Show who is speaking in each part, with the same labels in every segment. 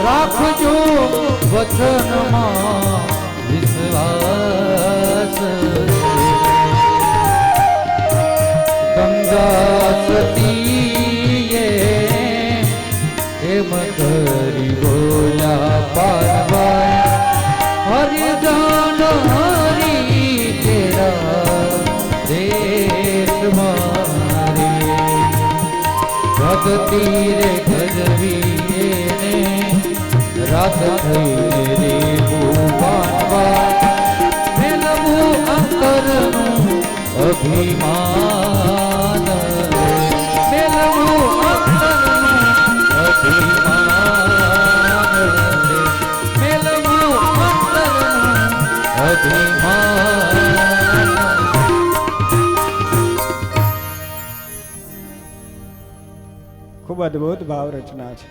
Speaker 1: રાખજો વચનમાં વિશ્વાસ ગંગા સતીએ એમ કરી બોલ્યા પાર્વતી હરિજન હરી તેરા દેશ મારે ભક્તિ રે ગજવી એને રાત થઈ રે ભૂપાનવા મેલવું અંતરનું અભિમાન મેલવું અંતરનું અભિમાન મેલવું અંતરનું અભિમાન.
Speaker 2: ખૂબ અદ્ભુત ભાવ રચના છે.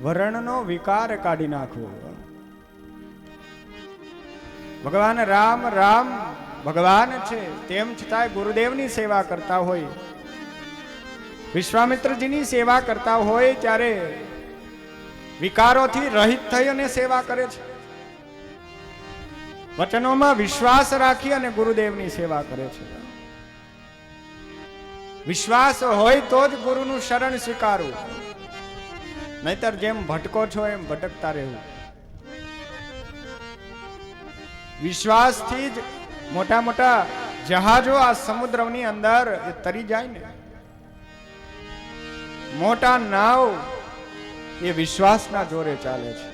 Speaker 2: વર્ણનો વિકાર કાઢી નાખવો. ભગવાન રામ રામ ભગવાન છે, તેમ છતાંય ગુરુદેવની સેવા કરતા હોય, વિશ્વામિત્રજીની સેવા કરતા હોય ત્યારે વિકારોથી રહિત થઈ અને સેવા કરે છે. વચનોમાં વિશ્વાસ રાખી અને ગુરુદેવની સેવા કરે છે. વિશ્વાસ હોય તો જ ગુરુનું શરણ સ્વીકારવું, નહીતર જેમ ભટકો છો એમ ભટકતા રહેવું. વિશ્વાસથી જ મોટા મોટા જહાજો આ સમુદ્રની અંદર તરી જાય ને. મોટા નાવ એ વિશ્વાસના જોરે ચાલે છે.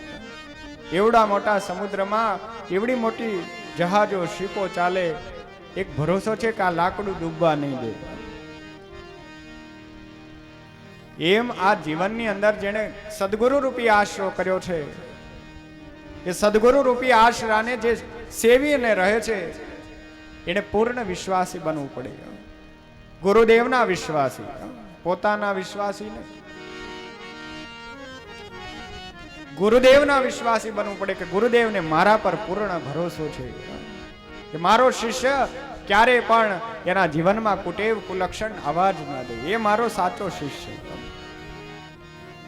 Speaker 2: એવડા મોટા સમુદ્રમાં એવડી મોટી જહાજો શીપો ચાલે, એક ભરોસો છે કે આ લાકડું ડૂબવા નહીં દે. એમ આ જીવનની અંદર જેને સદગુરુ રૂપી આશરો કર્યો છે, એ સદગુરુ રૂપી આશરાને જે સેવીને રહે છે એને પૂર્ણ વિશ્વાસી બનવું પડે. ગુરુદેવના વિશ્વાસી, પોતાના વિશ્વાસી નહીં. ગુરુદેવના વિશ્વાસી બનવું પડે કે ગુરુદેવને મારા પર પૂર્ણ ભરોસો છે કે મારો શિષ્ય ક્યારે પણ એના જીવનમાં કુટેવ કુલક્ષણ અવાજ ના દે. એ મારો સાચો શિષ્ય.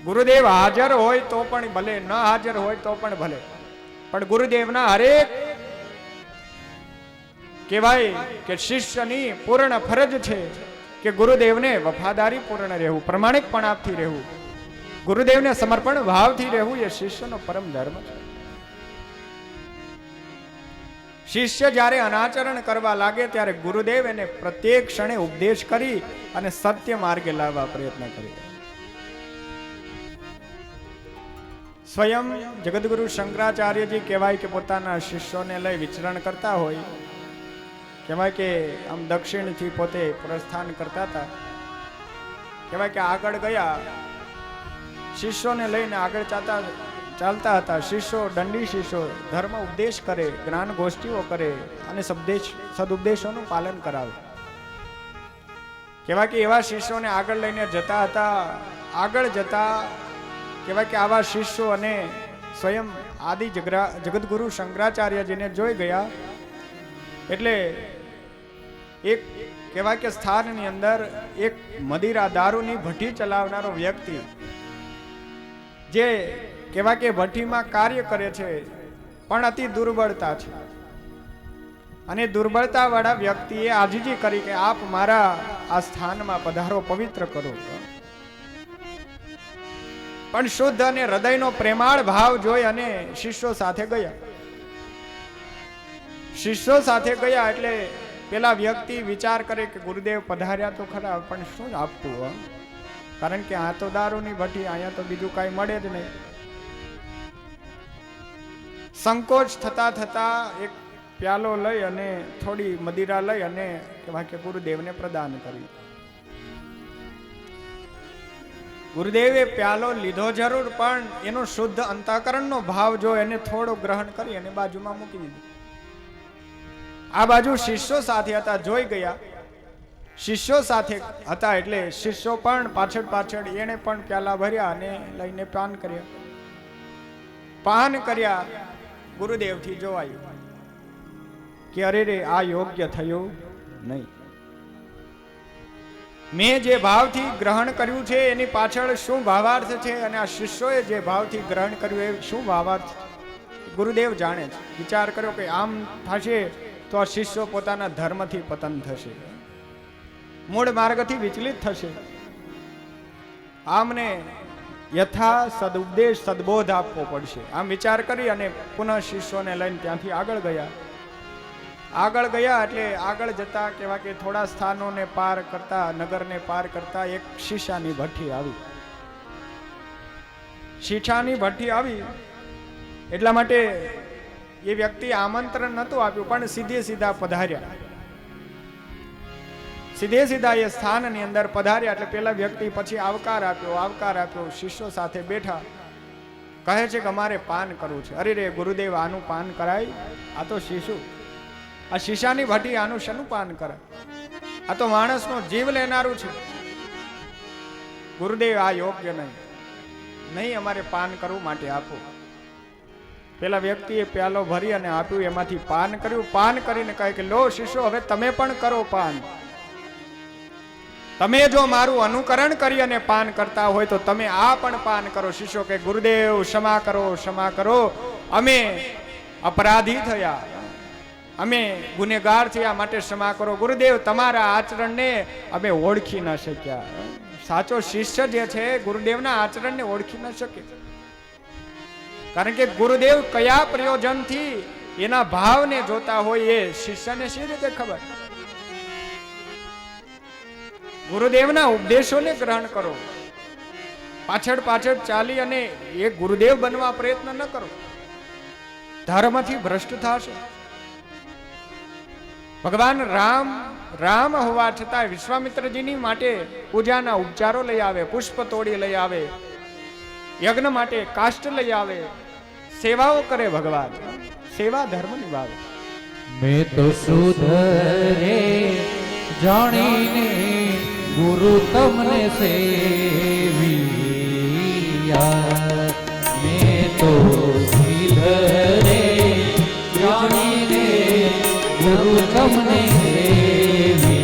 Speaker 2: ગુરુદેવ હાજર હોય તો પણ ભલે, ન હાજર હોય તો પણ ભલે, પણ ગુરુદેવના હરેક કહેવાય કે શિષ્યની પૂર્ણ ફરજ છે કે ગુરુદેવને વફાદારી પૂર્ણ રહેવું, પ્રમાણિકપણાથી રહેવું, ગુરુદેવને સમર્પણ ભાવથી રહેવું એ શિષ્યનો પરમ ધર્મ છે. શિષ્ય જ્યારે અનાચરણ કરવા લાગે ત્યારે ગુરુદેવ એને પ્રત્યેક ક્ષણે ઉપદેશ કરી અને સત્ય માર્ગે લાવવા પ્રયત્ન કરી. સ્વયં જગદગુરુ શંકરાચાર્યજી કહેવાય કે પોતાના શિષ્યોને લઈ વિચરણ કરતા હોય, કહેવાય કે આમ દક્ષિણથી પોતે પ્રસ્થાન કરતા હતા. કહેવાય કે આગળ ગયા, શિષ્યોને લઈને આગળ ચાલતા હતા. શિષ્યો, દંડી શિષ્યો ધર્મ ઉપદેશ કરે, જ્ઞાન ગોષ્ઠીઓ કરે અને સદુપદેશોનું પાલન કરાવે. કહેવાય કે એવા શિષ્યોને આગળ લઈને જતા હતા. આગળ જતા કહેવાય કે આવા શિષ્યો અને સ્વયં આદિ જગદગુરુ શંકરાચાર્યજીને જોઈ ગયા. એટલે એક કહેવાય કે સ્થાનની અંદર એક મદિરા દારૂની ભઠ્ઠી ચલાવનારો વ્યક્તિ, જે કહેવાય કે ભઠ્ઠીમાં કાર્ય કરે છે પણ અતિ દુર્બળતા છે, અને દુર્બળતા વાળા વ્યક્તિએ આજીજી કરી કે આપ મારા આ સ્થાનમાં પધારો, પવિત્ર કરો. પણ શુદ્ધ અને હૃદયનો પ્રેમાળ ભાવ જોઈ અને શિષ્યો સાથે ગયા. શિષ્યો સાથે ગયા એટલે પેલા વ્યક્તિ વિચાર કરે કે ગુરુદેવ પધાર્યા તો ખરા, પણ શું આપવું, કારણ કે આ તો દારૂની ભઠ્ઠી, અહીંયા તો બીજું કાંઈ મળે જ નહીં. સંકોચ થતા થતા એક પ્યાલો લઈ અને થોડી મદિરા લઈ અને કહેવાય કે ગુરુદેવને પ્રદાન કરી. ગુરુદેવે પ્યાલો લીધો જરૂર, પણ એનો શુદ્ધ અંતઃકરણનો ભાવ જો એને થોડો ગ્રહણ કરી અને બાજુમાં મૂકી દીધું. આ બાજુ શિષ્યો સાથે હતા, જોઈ ગયા. શિષ્યો સાથે હતા એટલે શિષ્યો પણ પાછળ પાછળ એને પણ પ્યાલા ભર્યા અને લઈને પાન કર્યા. પાન કર્યા. ગુરુદેવથી જોવાયું કે અરે રે, આ યોગ્ય થયું નહીં. મેં જે ભાવથી ગ્રહણ કર્યું છે એની પાછળ શું ભાવાર્થ છે અને આ શિષ્યોએ જે ભાવથી ગ્રહણ કર્યું એ શું ભાવાર્થ ગુરુદેવ જાણે છે. વિચાર કર્યો કે આમ થશે તો આ શિષ્યો પોતાના ધર્મથી પતન થશે, મૂળ માર્ગથી વિચલિત થશે. આમને યથા સદઉપદેશ સદબોધ આપવો પડશે. આમ વિચાર કરી અને પુનઃ શિષ્યોને લઈને ત્યાંથી આગળ ગયા. આગળ ગયા એટલે આગળ જતા કેવા કે થોડા સ્થાનોને પાર કરતા, નગરને પાર કરતા એક શીશાની ભઠ્ઠી આવી. શીશાની ભઠ્ઠી આવી એટલા માટે એ વ્યક્તિ આમંત્રણ નહોતું આપ્યું, પણ સીધે સીધા પધાર્યા. સીધે સીધા એ સ્થાનની અંદર પધાર્યા એટલે પેલા વ્યક્તિ પછી આવકાર આપ્યો. શિષ્યો સાથે બેઠા, કહે છે કે અમારે પાન કરવું છે. અરે રે ગુરુદેવ, આનું પાન કરાય? આ તો શિશુ, આ શીશાની ભઠ્ઠી, આનું શેનું પાન કરે? આ તો માણસનો જીવ લેનારું છે. ગુરુદેવ, આ યોગ્ય નહીં, અમારે પાન કરવું માટે આપો. પેલા વ્યક્તિએ પ્યાલો ભરી અને આપ્યું, એમાંથી પાન કર્યું. પાન કરીને કહે કે લો શિષ્યો, હવે તમે પણ કરો પાન. તમે જો મારું અનુકરણ કરી અને પાન કરતા હોય તો તમે આ પણ પાન કરો. શિષ્યો કે ગુરુદેવ ક્ષમા કરો, અમે અપરાધી થયા, અમે ગુનેગાર થયા, માટે ક્ષમા કરો. ગુરુદેવ, તમારા આચરણને અમે ઓળખી ન શક્યા. સાચો શિષ્ય જે છે ગુરુદેવના આચરણને ઓળખી ન શકે, કારણ કે ગુરુદેવ કયા પ્રયોજનથી એના ભાવને જોતા હોય એ શિષ્યને શી રીતે ખબર? ગુરુદેવના ઉપદેશોને ગ્રહણ કરો, પાછળ ચાલી અને એ ગુરુદેવ બનવા પ્રયત્ન ન કરો, ધર્મથી ભ્રષ્ટ થશે. ભગવાન રામ હોવા છતાં વિશ્વામિત્રજીની માટે પૂજાના ઉપચારો લઈ આવે, પુષ્પ તોડી લઈ આવે, યજ્ઞ માટે કાષ્ટ લઈ આવે, સેવાઓ કરે. ભગવાન સેવા ધર્મ નિભાવે.
Speaker 1: મેં તો સુધરે જાણીને ગુરુ તમને સેવિયા. મેં તો સુધરે જાણીને ગુરુ તમને સેવિયા.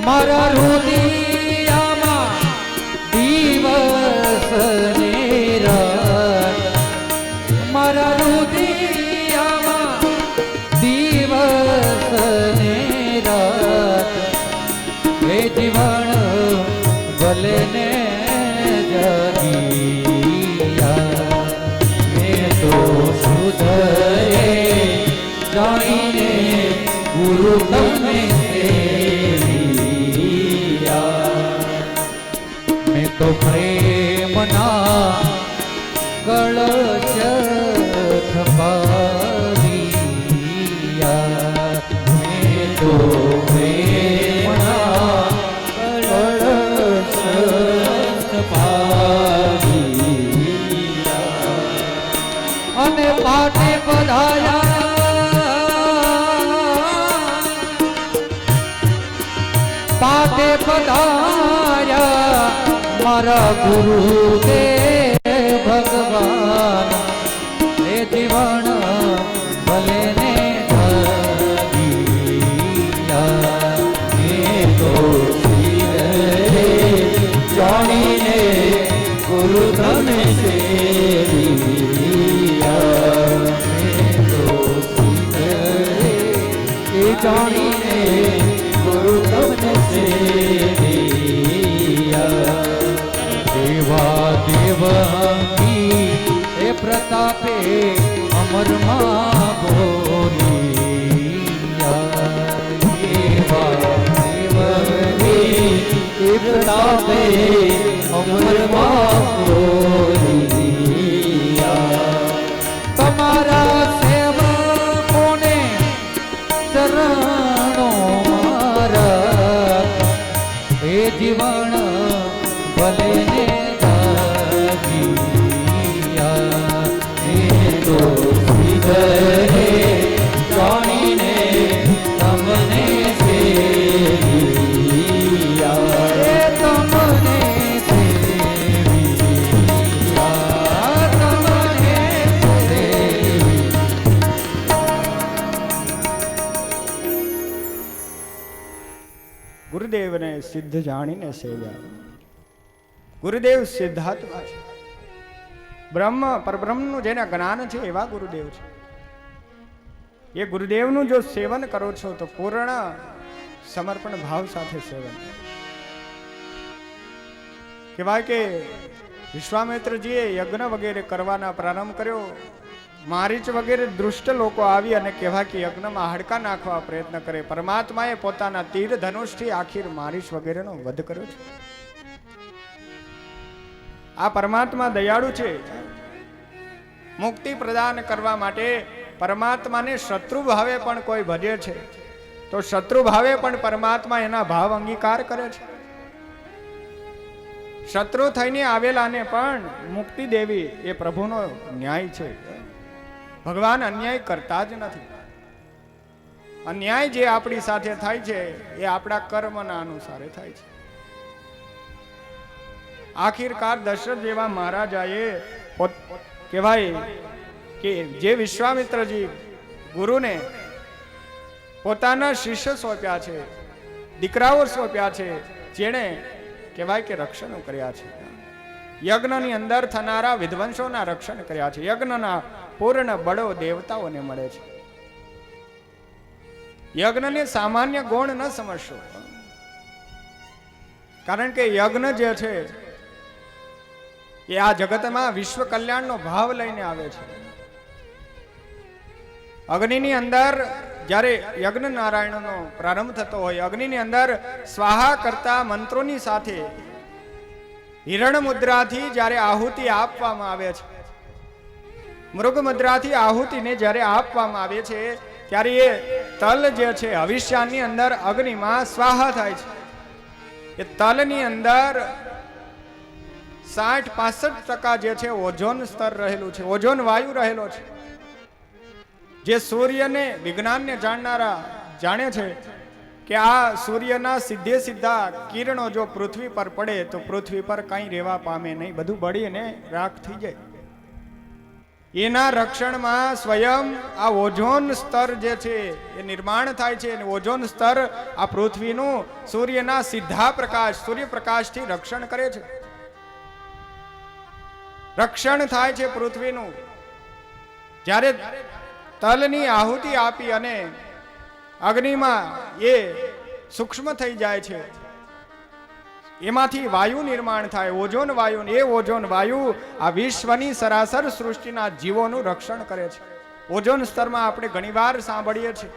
Speaker 1: મારા હૃદયમાં દિવસ ને રાત, મારા હૃદયમાં દિવસ ને રાત, એ જીવન ભલે ને જગિયા. મેં તો સુધરે જાણીને ગુરુ તમને સેવિયા. મેં તો પ્રેમના કળશ થપાવ્યા. મેં તો પ્રેમના કળશ થપાવ્યા. અને પાટે પધાર્યા મારા ગુરુદેવ ભગવાન. એ જીવન ભલે ને જગિયા. મેં તો જાણીને ગુરુ તમે સેવિયા. મેં તો જાણીને ગુરુ તમને સેવિયા. દેવા દેવકી એ પ્રતાપે અમરમાં બોલિયા. દેવા દેવકી એ પ્રતાપે અમરમાં બોલિયા. તમારા સેવકોને ચરણો મારા, એ જીવન ભલે ને જાગિયા. મેં તો સુધરે જાણીને તમને સેવિયા. તમને સેવિયા, તમને સેવિયા.
Speaker 2: સિદ્ધ જાણીને સેવ્યા. ગુરુદેવ સિદ્ધાત્મા છે. બ્રહ્મ પરબ્રહ્મનું જેને જ્ઞાન છે એવા ગુરુદેવ છે. એ ગુરુદેવનું જો સેવન કરો છો તો પૂર્ણ સમર્પણ ભાવ સાથે સેવન. કહેવાય કે વિશ્વામિત્રજીએ યજ્ઞ વગેરે કરવાના પ્રારંભ કર્યો. મારીચ વગેરે દુષ્ટ લોકો આવી અને કહેવાય કે યજ્ઞમાં હાડકા નાખવા પ્રયત્ન કરે. પરમાત્માએ પોતાના તીર ધનુષથી આખીર મારીચ વગેરેનો વધ કર્યો છે. આ પરમાત્મા દયાળુ છે. મુક્તિ પ્રદાન કરવા માટે પરમાત્માને શત્રુ ભાવે પણ કોઈ ભજે છે તો શત્રુ ભાવે પણ પરમાત્મા એના ભાવ અંગીકાર કરે છે. શત્રુ થઈને આવેલાને પણ મુક્તિ દેવી એ પ્રભુનો ન્યાય છે. ભગવાન અન્યાય કરતા જ નથી. અન્યાય જે આપણી સાથે થાય છે એ આપણા કર્મના અનુસારે થાય છે. આખીરકાર દશરથ જેવા મહારાજાએ કહેવાય કે જે વિશ્વામિત્રજી ગુરુને પોતાના શિષ્ય સોંપ્યા છે, દીકરાઓ સોંપ્યા છે, જેણે કહેવાય કે રક્ષણ કર્યા છે. યજ્ઞની અંદર થનારા વિધ્વંસોના રક્ષણ કર્યા છે. યજ્ઞના પૂર્ણ બળો દેવતાઓને મળે છે. યજ્ઞને સામાન્ય ગુણ ન સમજશો, કારણ કે યજ્ઞ જે છે એ આ જગતમાં વિશ્વ કલ્યાણનો ભાવ લઈને આવે છે. અગ્નિની અંદર જ્યારે યજ્ઞ નારાયણનો પ્રારંભ થતો હોય, અગ્નિની અંદર સ્વાહા કરતા મંત્રોની સાથે હિરણ મુદ્રાથી જ્યારે આહુતિ આપવામાં આવે છે, મૃગ મુદ્રાથી આહુતિને જ્યારે આપવામાં આવે છે ત્યારે એ તલ જે છે હવિષ્યાની અંદર અગ્નિમાં સ્વાહા થાય છે. એ તલની અંદર 60-65% જે છે ઓઝોન સ્તર રહેલું છે, ઓઝોન વાયુ રહેલો છે. જે સૂર્યને વિજ્ઞાનને જાણનારા જાણે છે કે આ સૂર્યના સીધે સીધા કિરણો જો પૃથ્વી પર પડે તો પૃથ્વી પર કંઈ રહેવા પામે નહીં, બધું બળીને રાખ થઈ જાય. એના રક્ષણમાં સ્વયં આ ઓઝોન સ્તર જે છે એ નિર્માણ થાય છે. અને ઓઝોન સ્તર આ પૃથ્વીનું સૂર્યના સીધા પ્રકાશ, સૂર્યપ્રકાશથી રક્ષણ કરે છે. રક્ષણ થાય છે પૃથ્વીનું. જ્યારે તલની આહુતિ આપી અને અગ્નિમાં એ સૂક્ષ્મ થઈ જાય છે, એમાંથી વાયુ નિર્માણ થાય, ઓઝોન વાયુ. એ ઓઝોન વાયુ આ વિશ્વની સરાસર સૃષ્ટિના જીવોનું રક્ષણ કરે છે. ઓઝોન સ્તરમાં આપણે ઘણીવાર સાંભળીએ છીએ,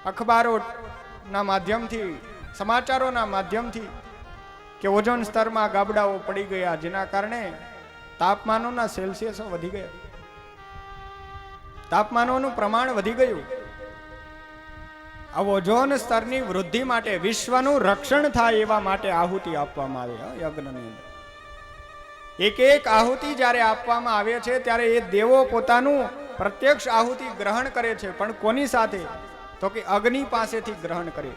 Speaker 2: અખબારોના માધ્યમથી, સમાચારોના માધ્યમથી, કે ઓઝોન સ્તરમાં ગાબડાઓ પડી ગયા, જેના કારણે તાપમાનોના સેલ્સિયસો વધી ગયા, તાપમાનોનું પ્રમાણ વધી ગયું. આ ઓઝોન સ્તરની વૃદ્ધિ માટે, વિશ્વનું રક્ષણ થાય એવા માટે આહુતિ આપવામાં આવે યજ્ઞની અંદર. એક એક આહુતિ જ્યારે આપવામાં આવે છે ત્યારે એ દેવો પોતાનું પ્રત્યક્ષ આહુતિ ગ્રહણ કરે છે, પણ કોની સાથે? તો કે અગ્નિ પાસેથી ગ્રહણ કરે.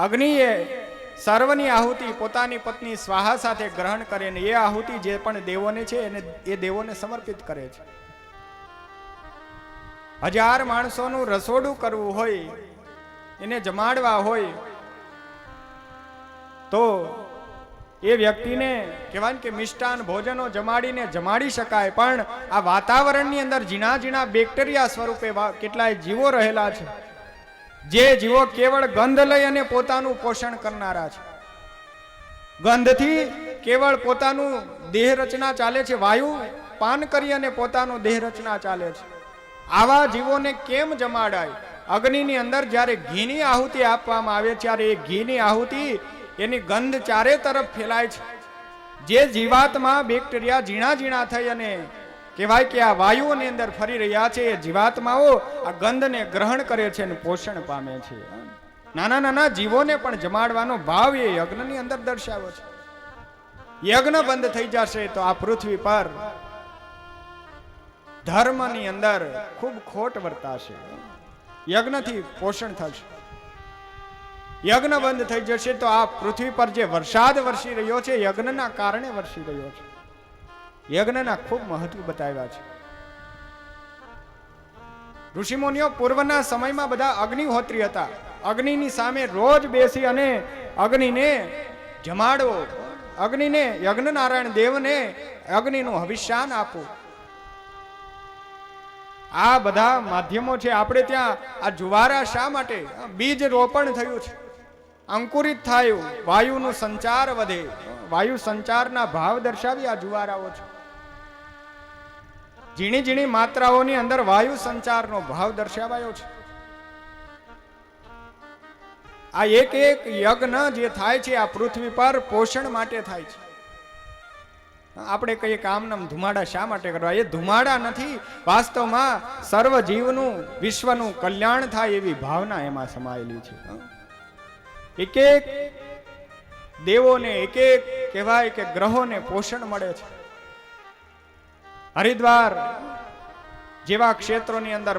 Speaker 2: અગ્નિએ સર્વની આહુતિ પોતાની પત્ની સ્વાહા સાથે ગ્રહણ કરે ને એ આહુતિ જે પણ દેવોને છે એને એ દેવોને સમર્પિત કરે છે. 1000 માણસોનું રસોડું કરવું હોય, એને જમાડવા હોય, તો એ વ્યક્તિને કહેવાય કે મિષ્ટાન ભોજનો જમાડીને જમાડી શકાય, પણ આ વાતાવરણની અંદર ઝીણા ઝીણા બેક્ટેરિયા સ્વરૂપે કેટલાય જીવો રહેલા છે, જે જીવો કેવળ ગંધ લઈ અને પોતાનું પોષણ કરનારા છે. ગંધથી કેવળ પોતાનું દેહ રચના ચાલે છે, વાયુ પાન કરી અને પોતાનું દેહ રચના ચાલે છે. આવા જીવોને કેમ જમાડાય? અગ્નિની અંદર જ્યારે ઘીની આહુતિ આપવામાં આવે ત્યારે એ ઘીની આહુતિ એની ગંધ ચારે તરફ ફેલાય છે. જે જીવાતમાં બેક્ટેરિયા ઝીણા ઝીણા થઈ અને કહેવાય કે આ વાયુઓની અંદર ફરી રહ્યા છે, એ જીવાત્માઓ આ ગંધને ગ્રહણ કરે છે અને પોષણ પામે છે. નાના નાના જીવોને પણ જમાડવાનો ભાવ એ યજ્ઞની અંદર દર્શાવ્યો છે. યજ્ઞ બંધ થઈ જશે તો આ પૃથ્વી પર ધર્મની અંદર ખૂબ ખોટ વર્તાશે. યજ્ઞથી પોષણ થશે. યજ્ઞ બંધ થઈ જશે તો આ પૃથ્વી પર જે વરસાદ વરસી રહ્યો છે યજ્ઞના કારણે વરસી રહ્યો છે. યજ્ઞના ખૂબ મહત્વ બતાવ્યા છે. ઋષિમુનિઓ પૂર્વના સમયમાં બધા અગ્નિહોત્રી હતા. અગ્નિની સામે રોજ બેસી અને અગ્નિને જમાડવો, અગ્નિને યજ્ઞનારાયણ દેવને અગ્નિનું હવિષ્યાન આપવું. આ બધા માધ્યમો છે. આપણે ત્યાં આ જુવારા શા માટે? બીજ રોપણ થયું છે, અંકુરિત થયું, વાયુનું સંચાર વધે, વાયુ સંચારના ભાવ દર્શાવી આ જુવારાઓ છે. ઝીણી ઝીણી માત્રાઓની અંદર વાયુ સંચારનો ભાવ દર્શાવાયો છે. આ એક એક યજ્ઞ જે થાય છે આ પૃથ્વી પર પોષણ માટે થાય છે. આપણે કહીએ કે આમ નામ ધુમાડા શા માટે કરવા? એ ધુમાડા નથી, વાસ્તવમાં સર્વ જીવનું વિશ્વનું કલ્યાણ થાય એવી ભાવના એમાં સમાયેલી છે. એક એક દેવોને, એક એક કહેવાય કે ગ્રહોને પોષણ મળે છે. હરિદ્વાર જેવા ક્ષેત્રોની અંદર,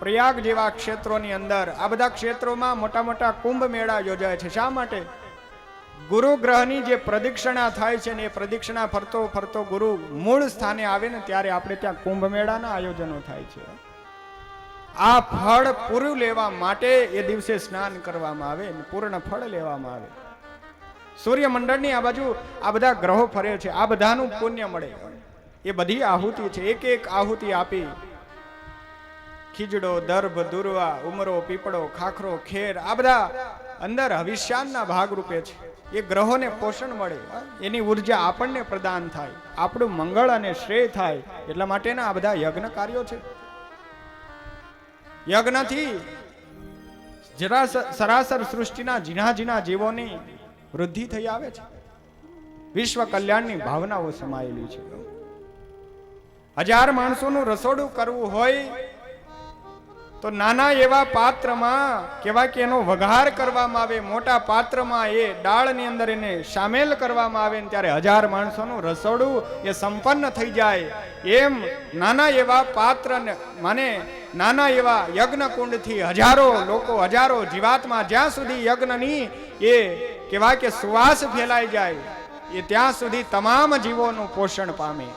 Speaker 2: પ્રયાગ જેવા ક્ષેત્રોની અંદર, આ બધા ક્ષેત્રોમાં મોટા મોટા કુંભ મેળા યોજાય છે. શા માટે? ગુરુ ગ્રહની જે પ્રદક્ષિણા થાય છે ને એ પ્રદક્ષિણા ફરતો ફરતો ગુરુ મૂળ સ્થાને આવે ને ત્યારે આપણે ત્યાં કુંભ મેળાના આયોજનો થાય છે. આ ફળ પૂરું લેવા માટે એ દિવસે સ્નાન કરવામાં આવે અને પૂર્ણ ફળ લેવામાં આવે. સૂર્યમંડળની આ બાજુ આ બધા ગ્રહો ફરે છે, આ બધાનું પુણ્ય મળે. એ બધી આહુતિ છે. એક એક આહુતિ આપી ખીજડો, દર્ભ, દુર્વા, ઉમરો, પીપળો, ખાખરો, ખેર, આ બધા અંદર હવિષ્યાનના ભાગરૂપે છે. એ ગ્રહોને પોષણ મળે, એની ઉર્જા આપણને પ્રદાન થાય, આપણું મંગળ અને શ્રેય થાય, એટલા માટેના આ બધા યજ્ઞ કાર્યો છે. યજ્ઞથી સરાસર સૃષ્ટિના ઝીણા ઝીણા જીવોની વૃદ્ધિ થઈ આવે છે. વિશ્વ કલ્યાણની ભાવનાઓ સમાયેલી છે. 1000 માણસોનું રસોડું કરવું હોય તો નાના એવા પાત્રમાં કહેવાય કે એનો વઘાર કરવામાં આવે, મોટા પાત્રમાં એ ડાળની અંદર એને સામેલ કરવામાં આવે, ત્યારે 1000 માણસોનું રસોડું એ સંપન્ન થઈ જાય. એમ નાના એવા પાત્ર માને નાના એવા યજ્ઞ કુંડથી હજારો લોકો, હજારો જીવાત્મા જ્યાં સુધી યજ્ઞની એ કહેવાય કે સુવાસ ફેલાઈ જાય એ ત્યાં સુધી તમામ જીવોનું પોષણ પામે.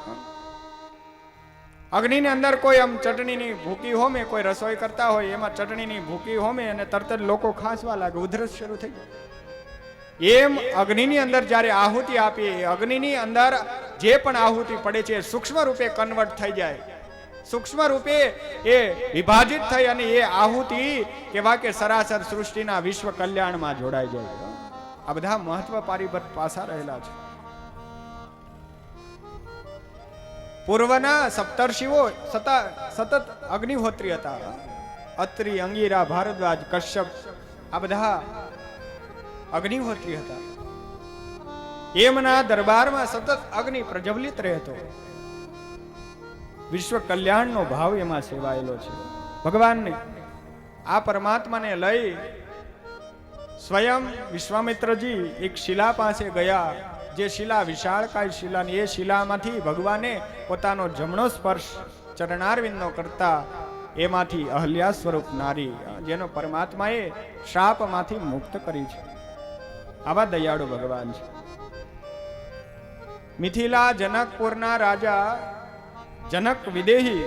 Speaker 2: અગ્નિની અંદર કોઈ આમ ચટણીની ભૂકી હોમે, કોઈ રસોઈ કરતા હોય એમાં ચટણીની ભૂકી હોમે અને તરત જ લોકો ખાસવા લાગે, ઉધરસ શરૂ થઈ જાય. એમ અગ્નિની અંદર જ્યારે આહુતિ આપીએ, અગ્નિની અંદર જે પણ આહુતિ પડે છે સૂક્ષ્મ રૂપે કન્વર્ટ થઈ જાય, સૂક્ષ્મ રૂપે એ વિભાજિત થઈ અને એ આહુતિ કેવા કે સરાસર સૃષ્ટિના વિશ્વ કલ્યાણમાં જોડાઈ જાય. આ બધા મહત્વ પારિબત પાસા રહેલા છે. પૂર્વના સપ્તર્ષિઓ સતત અગ્નિહોત્રી હતા. અત્રિ, અંગીરા, ભારદ્વાજ, કશ્યપ, આ બધા અગ્નિહોત્રી હતા. એમના દરબારમાં સતત અગ્નિ પ્રજ્વલિત રહેતો. વિશ્વ કલ્યાણનો ભાવ એમાં સેવાયેલો છે. ભગવાનને આ પરમાત્માને લઈ સ્વયં વિશ્વામિત્રજી એક શિલા પાસે ગયા, જે શિલા વિશાળકાય શિલાની, એ શિલામાંથી ભગવાને પોતાનો જમણો સ્પર્શ ચરણારવિંદનો કરતા એમાંથી અહલ્યા સ્વરૂપ નારી, જેનો પરમાત્માએ શ્રાપમાંથી મુક્ત કરી છે. આવા દયાળુ ભગવાન છે. મિથિલા જનકપુરના રાજા જનક વિદેહી,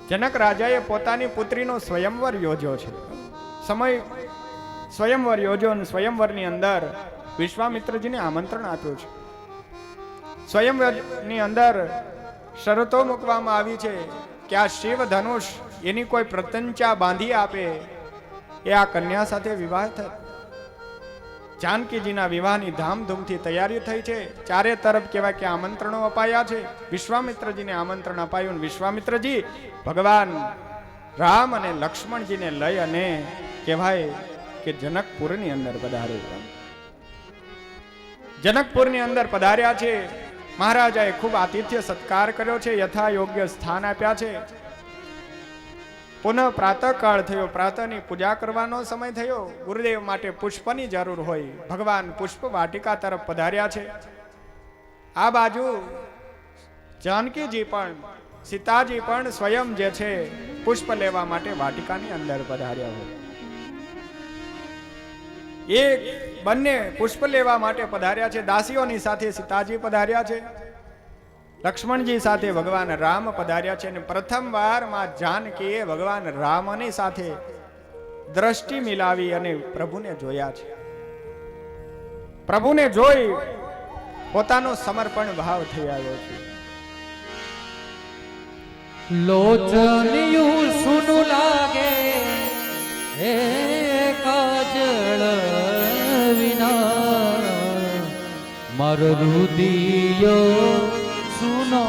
Speaker 2: જનક રાજાએ પોતાની પુત્રીનો સ્વયંવર યોજ્યો છે. સમય સ્વયંવર યોજ્યો અને સ્વયંવરની અંદર વિશ્વામિત્રજીને આમંત્રણ આપ્યું છે. સ્વયંવરની અંદર શરતો મૂકવામાં આવી છે કે આ શિવ ધનુષ એની કોઈ પ્રતંચા બાંધી આપે એ આ કન્યા સાથે વિવાહ થાય. જાનકીજીના વિવાહની ધામધૂમથી તૈયારી થઈ છે. ચારે તરફ કહેવાય કે આમંત્રણો અપાયા છે. વિશ્વામિત્રજીને આમંત્રણ અપાયું. વિશ્વામિત્રજી ભગવાન રામ અને લક્ષ્મણજીને લઈ અને કહેવાય કે જનકપુરની અંદર પધાર્યા. જનકપુરની અંદર પધાર્યા છે. મહારાજાએ ખૂબ આતિથ્ય સત્કાર કર્યો છે, યથા યોગ્ય સ્થાન આપ્યા છે. પુનઃ પ્રાતઃકાળ થયો, પ્રાતઃની પૂજા કરવાનો સમય થયો. ગુરુદેવ માટે પુષ્પની જરૂર હોય, ભગવાન પુષ્પ વાટિકા તરફ પધાર્યા છે. આ બાજુ જાનકીજી પણ, સીતાજી પણ સ્વયં જે છે પુષ્પ લેવા માટે વાટિકાની અંદર પધાર્યા હોય. એક બંને પુષ્પ લેવા માટે પધાર્યા છે. દાસીઓની સાથે સીતાજી પધાર્યા છે, લક્ષ્મણજી સાથે ભગવાન રામ પધાર્યા છે. અને પ્રથમવાર માં જાનકીએ ભગવાન રામની સાથે દ્રષ્ટિ મિલાવી અને પ્રભુને જોયા છે. પ્રભુને જોઈ પોતાનો સમર્પણ ભાવ થઈ આવ્યો છે.
Speaker 1: લોચનિયું સુનું લાગે હે કાજળ વિના મારો રુદિયો સુનો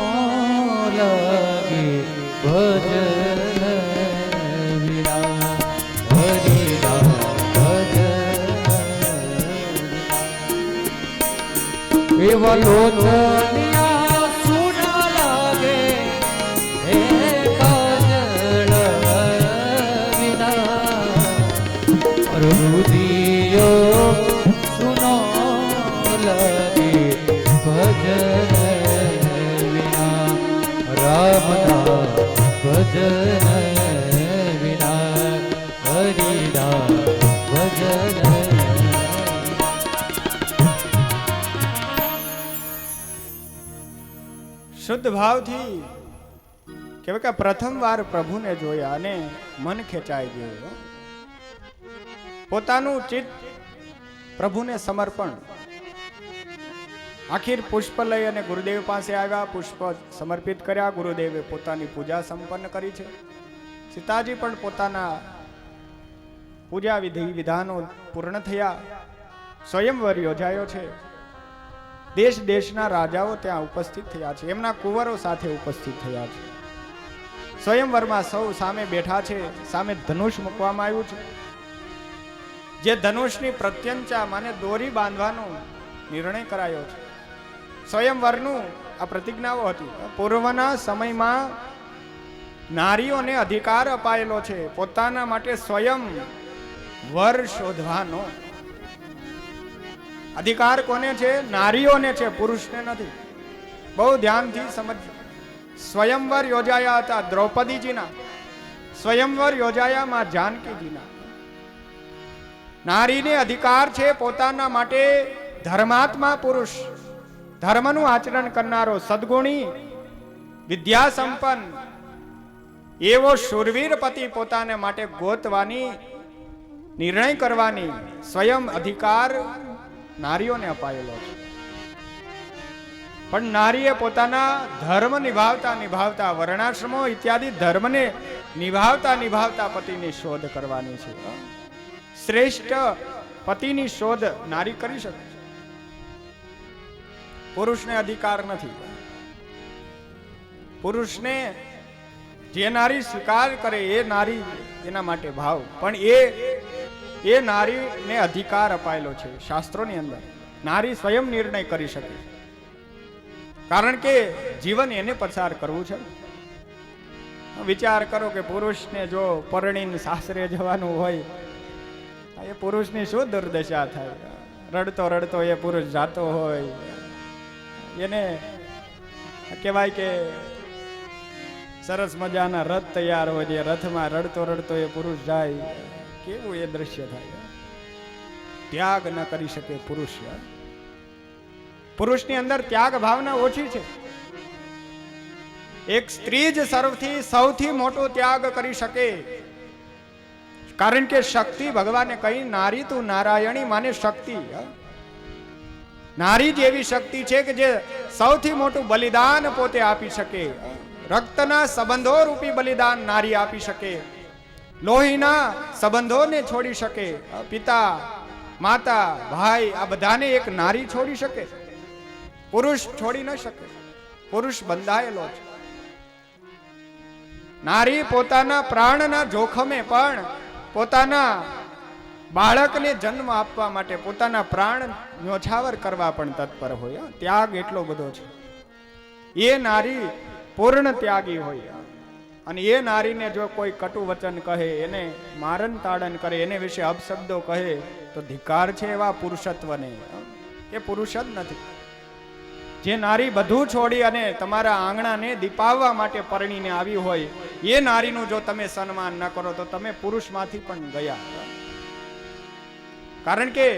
Speaker 1: લાગે ભજન વિના હરિના ભજન એવા લોચનિયા સુના લાગે હે કાજળ વિના રુદિયો સુનો લાગે ભજન વિના રામના ભજન વિના હરિના ભજન.
Speaker 2: શુદ્ધ ભાવથી કહેવાય કે પ્રથમ વાર પ્રભુને જોયા અને મન ખેંચાઈ ગયું. પોતાનું ચિત્ત પ્રભુને સમર્પણ. આખીર પુષ્પ લઈ અને ગુરુદેવ પાસે આવ્યા, પુષ્પ સમર્પિત કર્યા. ગુરુદેવે પોતાની પૂજા સંપન્ન કરી છે. સીતાજી પણ પોતાના પૂજા વિધિ વિધાનો પૂર્ણ થયા. સ્વયંવર યોજાયો છે. દેશ દેશના રાજાઓ ત્યાં ઉપસ્થિત થયા છે, એમના કુંવરો સાથે ઉપસ્થિત થયા છે. સ્વયંવરમાં સૌ સામે બેઠા છે. સામે ધનુષ મૂકવામાં આવ્યું છે. જે ધનુષની પ્રત્યંચા માને દોરી બાંધવાનો નિર્ણય કરાયો છે. સ્વયંવરનું આ પ્રતિજ્ઞાઓ હતી. પૂર્વના સમયમાં નારીઓને અધિકાર અપાયેલો છે પોતાના માટે સ્વયં વર શોધવાનો. અધિકાર કોને છે? નારીઓને છે, પુરુષને નથી. બહુ ધ્યાનથી સમજજો. સ્વયંવર યોજાયા હતા દ્રૌપદીજીના, સ્વયંવર યોજાયા માં જાનકીજીના. નારીને અધિકાર છે પોતાના માટે ધર્માત્મા પુરુષ, ધર્મનું આચરણ કરનારો, સદગુણી, વિદ્યા સંપન્ન એવો શૂરવીર પતિ પોતાને માટે ગોતવાની, નિર્ણય કરવાની સ્વયં અધિકાર નારીઓને અપાયેલો છે. પણ નારીએ પોતાના ધર્મ નિભાવતા નિભાવતા, વર્ણાશ્રમો ઇત્યાદિ ધર્મને નિભાવતા નિભાવતા પતિની શોધ કરવાની છે. શ્રેષ્ઠ પતિની શોધ નારી કરી શકે. પુરુષને અધિકાર નથી. પુરુષને જે નારી સ્વીકાર કરે એ નારી એના માટે ભાવ, પણ એ નારીને અધિકાર અપાયેલો છે શાસ્ત્રોની અંદર. નારી સ્વયં નિર્ણય કરી શકે, કારણ કે જીવન એને પસાર કરવું છે. વિચાર કરો કે પુરુષને જો પરણીને સાસરે જવાનું હોય, એ પુરુષની શું દુર્દશા થાય. રડતો રડતો એ પુરુષ જાતો હોય, એને કહેવાય કે સરસ મજાના રથ તૈયાર હોય, એ રથમાં રડતો રડતો એ પુરુષ જાય, કેવું એ દ્રશ્ય થાય. ત્યાગ ન કરી શકે પુરુષ. પુરુષની અંદર ત્યાગ ભાવના ઓછી છે. એક સ્ત્રી જ સૌથી મોટો ત્યાગ કરી શકે, કારણ કે શક્તિ ભગવાને કહી, નારી તું નારાયણી માને શક્તિ. નારી જ એવી શક્તિ છે કે જે સૌથી મોટું બલિદાન પોતે આપી શકે. રક્તના સંબંધો રૂપી બલિદાન નારી આપી શકે. લોહીના સંબંધોને છોડી શકે. પિતા, માતા, ભાઈ આ બધાને એક નારી છોડી શકે. પુરુષ છોડી ન શકે. પુરુષ બંધાયેલો છે. નારી પોતાના પ્રાણના જોખમે પણ પોતાના બાળકને જન્મ આપવા માટે પોતાના પ્રાણ ન્યોછાવર કરવા પણ તત્પર હોય. ત્યાગ એટલો બધો છે. એ નારી પૂર્ણ ત્યાગી હોય. અને એ નારીને જો કોઈ કટુ વચન કહે, એને મારણ તાડન કરે, એને વિશે અપશબ્દો કહે, તો ધિકાર છે એવા પુરુષત્વને. એ પુરુષ જ નથી. જે નારી બધું છોડી અને તમારા આંગણાને દીપાવવા માટે પરણીને આવી હોય, એ નારીનું જો તમે સન્માન ન કરો તો તમે પુરુષમાંથી પણ ગયા. કારણ કે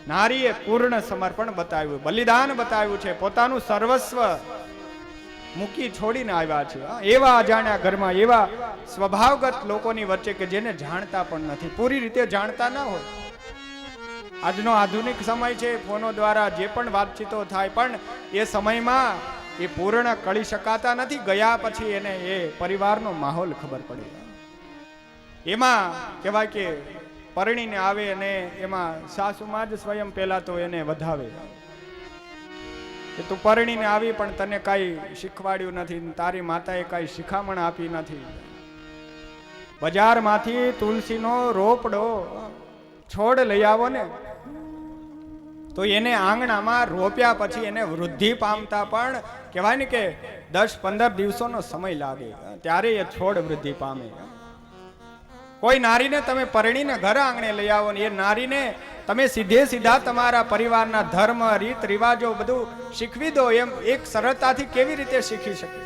Speaker 2: નારીએ પૂર્ણ સમર્પણ બતાવ્યું, બલિદાન બતાવ્યું છે. પોતાનું સર્વસ્વ મૂકી છોડીને આવ્યા છે. એવા અજાણ્યા ઘરમાં એવા સ્વભાવગત લોકોની વચ્ચે કે જેને જાણતા પણ નથી, પૂરી રીતે જાણતા ના હોય. આજનો આધુનિક સમય છે, ફોનો દ્વારા જે પણ વાતચીતો થાય, પણ એ સમયમાં એ પૂર્ણ કળી શકાતા નથી. ગયા પછી એને એ પરિવારનો માહોલ ખબર પડે. એમાં કહેવાય કે પરણીને આવે અને એમાં સાસુમાં જ સ્વયં પહેલા તો એને વધાવે કે તું પરણીને આવી પણ તને કાંઈ શીખવાડ્યું નથી, તારી માતાએ કાંઈ શિખામણ આપી નથી. બજારમાંથી તુલસીનો રોપડો છોડ લઈ આવો ને તો એને આંગણામાં રોપ્યા પછી એને વૃદ્ધિ પામતા પણ કહેવાય ને કે 10-15 દિવસોનો સમય લાગે, ત્યારે એ છોડ વૃદ્ધિ પામે. કોઈ નારીને તમે પરણીને ઘર આંગણે લઈ આવો ને એ નારીને તમે સીધા તમારા પરિવારના ધર્મ, રીત રિવાજો બધું શીખવી દો, એમ એક સરળતાથી કેવી રીતે શીખી શકે?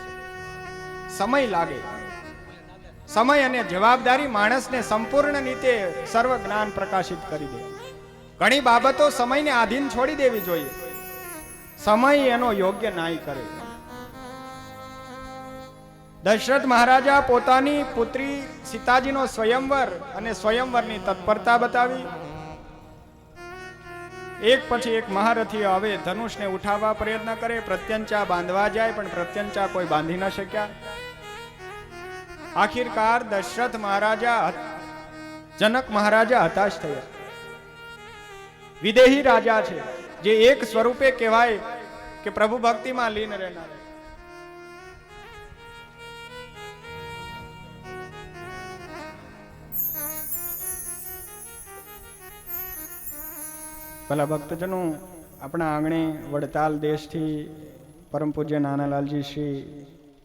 Speaker 2: સમય લાગે. સમય અને જવાબદારી માણસને સંપૂર્ણ રીતે સર્વ જ્ઞાન પ્રકાશિત કરી દે. ઘણી બાબતો સમયને આધીન છોડી દેવી જોઈએ. સમય એનો યોગ્ય નાય કરે. દશરથ મહારાજા પોતાની પુત્રી સીતાજીનો સ્વયંવર અને સ્વયંવરની તત્પરતા બતાવી. એક પછી એક મહારથી હવે ધનુષને ઉઠાવવા પ્રયત્ન કરે, પ્રત્યંચા બાંધવા જાય પણ પ્રત્યંચા કોઈ બાંધી ન શક્યા. આખિરકાર દશરથ મહારાજા, જનક મહારાજા હતાશ થયા. વિદેહી રાજા છે, જે એક સ્વરૂપે કહેવાય કે પ્રભુ ભક્તિમાં લીન રહેનાર. ભલા ભક્તજનો, આપણા આંગણે વડતાલ દેશથી પરમ પૂજ્ય નાનાલાલજી શ્રી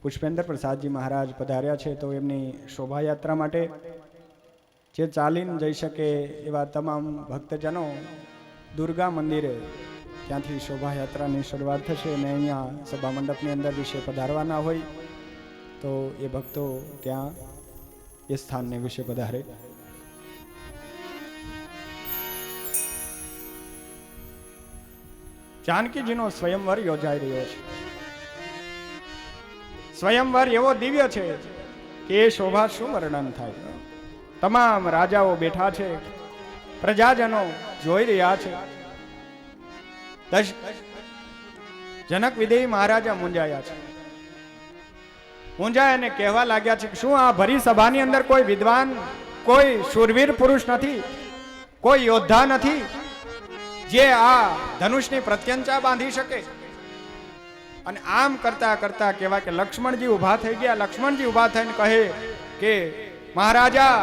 Speaker 2: પુષ્પેન્દ્ર પ્રસાદજી મહારાજ પધાર્યા છે. તો એમની શોભાયાત્રા માટે જે ચાલીને જઈ શકે એવા તમામ ભક્તજનો દુર્ગા મંદિરે ત્યાંથી શોભાયાત્રાની શરૂઆત થશે અને અહીંયા સભા મંડપની અંદર વિશે પધારવાના હોય તો એ ભક્તો ત્યાં એ સ્થાનને વિશે પધારે. જાનકીજીનો સ્વયંવર યોજાઈ રહ્યો છે. સ્વયંવર એવો દિવ્ય છે કે એ શોભા શું વર્ણન થાય. તમામ રાજાઓ બેઠા છે, પ્રજાજનો જોઈ રહ્યા છે. જનક વિદેહી મહારાજા મૂંઝાયા છે. મૂંઝાય અને કહેવા લાગ્યા છે કે શું આ ભરી સભાની અંદર કોઈ વિદ્વાન, કોઈ શૂરવીર પુરુષ નથી, કોઈ યોદ્ધા નથી જે આ ધનુષની પ્રત્યંચા બાંધી શકે? અને આમ કરતા કરતા કહેવાય કે લક્ષ્મણજી ઉભા થઈ ગયા. લક્ષ્મણજી ઉભા થઈને કહે કે મહારાજા,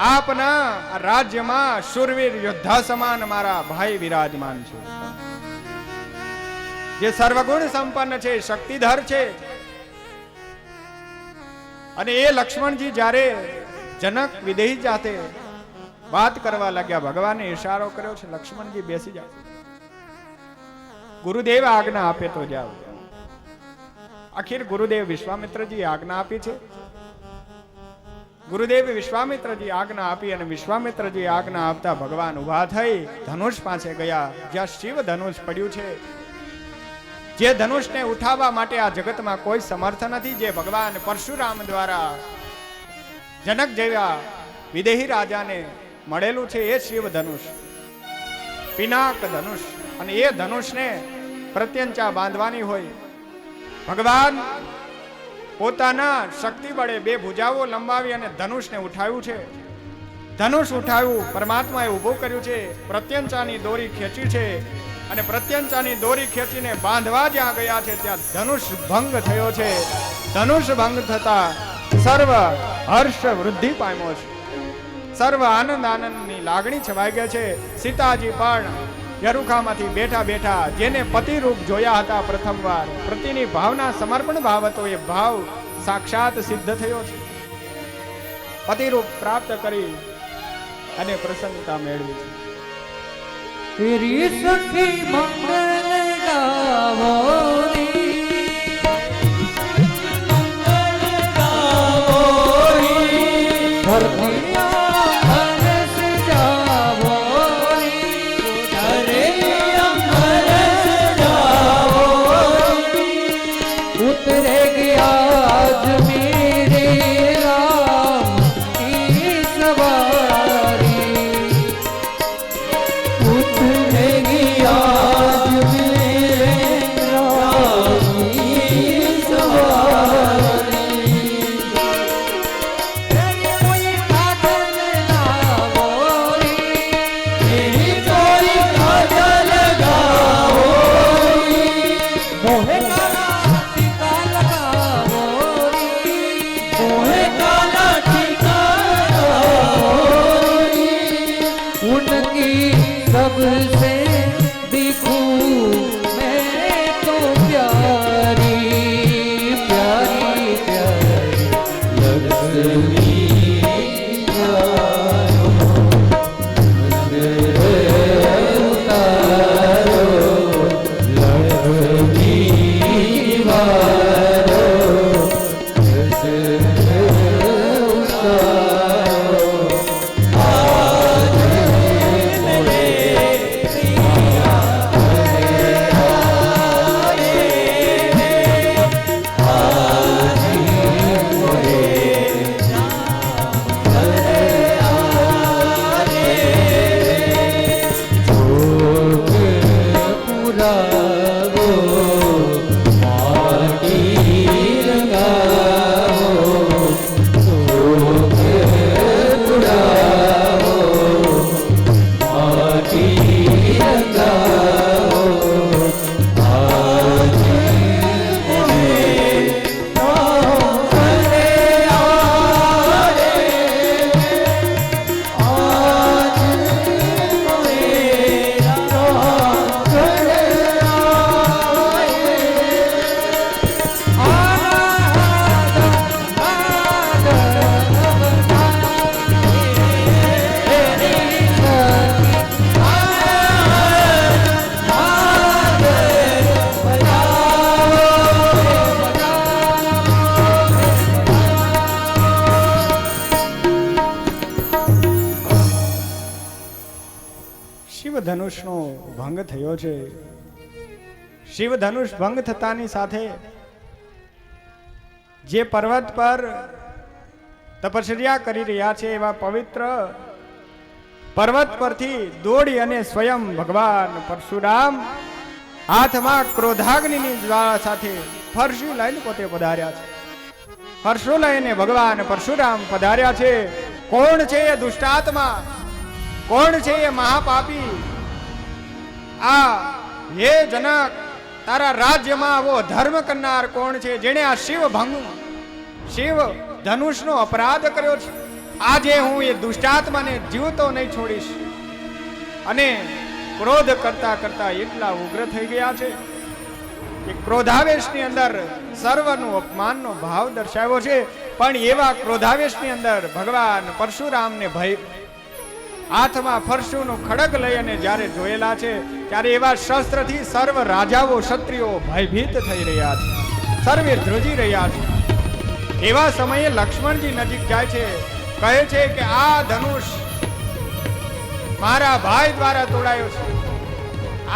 Speaker 2: આપના રાજ્યમાં શૂરવીર યોદ્ધા સમાન મારા ભાઈ વિરાજમાન છે, જે સર્વગુણ સંપન્ન છે, શક્તિધર છે. અને એ લક્ષ્મણજી જ્યારે જનક વિદેહી જાતે વાત કરવા લાગ્યા, ભગવાને ઈશારો કર્યો છે, લક્ષ્મણજી બેસી જાઓ, ગુરુદેવ આજ્ઞા આપે તો જાઓ. આખિર ગુરુદેવ વિશ્વામિત્રજી આજ્ઞા આપી છે. ગુરુદેવ વિશ્વામિત્રજી આજ્ઞા આપી અને વિશ્વામિત્રજી આજ્ઞા આપતા ભગવાન ઉભા થઈ ધનુષ પાસે ગયા, જ્યાં શિવ ધનુષ પડ્યું છે. જે ધનુષને ઉઠાવવા માટે આ જગતમાં કોઈ સમર્થ નથી, જે ભગવાન પરશુરામ દ્વારા જનક જેવા વિદેહી રાજાને મળેલું છે, એ શિવ ધનુષ, પિનાક ધનુષ. અને એ ધનુષને પ્રત્યંચા બાંધવાની હોય. ભગવાન પોતાના શક્તિ બળે બે ભુજાઓ લંબાવી અને ધનુષને ઉઠાવ્યું છે. ધનુષ ઉઠાવ્યું, પરમાત્માએ ઊભું કર્યું છે, પ્રત્યંચાની દોરી ખેંચી છે અને પ્રત્યંચાની દોરી ખેંચીને બાંધવા જ્યાં ગયા છે ત્યાં ધનુષ ભંગ થયો છે. ધનુષ ભંગ થતા સર્વ હર્ષ વૃદ્ધિ પામ્યો છે, સર્વ આનંદ આનંદની લાગણી છવાઈ ગઈ છે. સીતાજી પણ યરુખામાંથી બેઠા બેઠા જેને પતિ રૂપ જોયા હતા પ્રથમવાર, પતિની ભાવના સમર્પણ ભાવ હતો, એ ભાવ સાક્ષાત સિદ્ધ થયો છે. પતિ રૂપ પ્રાપ્ત કરી અને પ્રસન્નતા મેળવી છે.
Speaker 1: તેરી સખી મંગલ ગાવો उनकी सबसे दिखूं मैं तो प्यारी प्यारी प्यारी लक्ष्मी उतारो लक्ष्मी वारो
Speaker 2: ધનુષનો ભંગ થયો છે. શિવ ધનુષ ભંગ થતાની સાથે જે પર્વત પર તપશ્ચર્યા કરી રહ્યા છે એવા પવિત્ર પર્વત પરથી દોડી અને સ્વયં ભગવાન પરશુરામ હાથમાં ક્રોધાગ્નિની જ્વાળા સાથે ફરસું લઈને પોતે પધાર્યા છે. ફરસું લઈને ભગવાન પરશુરામ પધાર્યા છે. કોણ છે એ દુષ્ટાત્મા? કોણ છે એ મહાપાપી? આ હે જનક, તારા રાજ્યમાં આવો ધર્મ કરનાર કોણ છે જેણે આ શિવ ધનુષનો અપરાધ કર્યો છે? આજે હું એ દુષ્ટાત્માને જીવતો નહીં છોડીશ. અને ક્રોધ કરતા કરતા એટલા ઉગ્ર થઈ ગયા છે કે ક્રોધાવેશની અંદર સર્વનું અપમાનનો ભાવ દર્શાવ્યો છે. પણ એવા ક્રોધાવેશની અંદર ભગવાન પરશુરામને ભય હાથમાં ફરસુનું ખડગ લઈ અને જ્યારે જોયેલા છે ત્યારે એવા શસ્ત્રથી સર્વ રાજાઓ ક્ષત્રિયો ભયભીત થઈ રહ્યા છે, સર્વે ધ્રુજી રહ્યા છે. એવા સમયે લક્ષ્મણજી નજીક જાય છે, કહે છે કે આ ધનુષ મારા ભાઈ દ્વારા તોડાયો છે.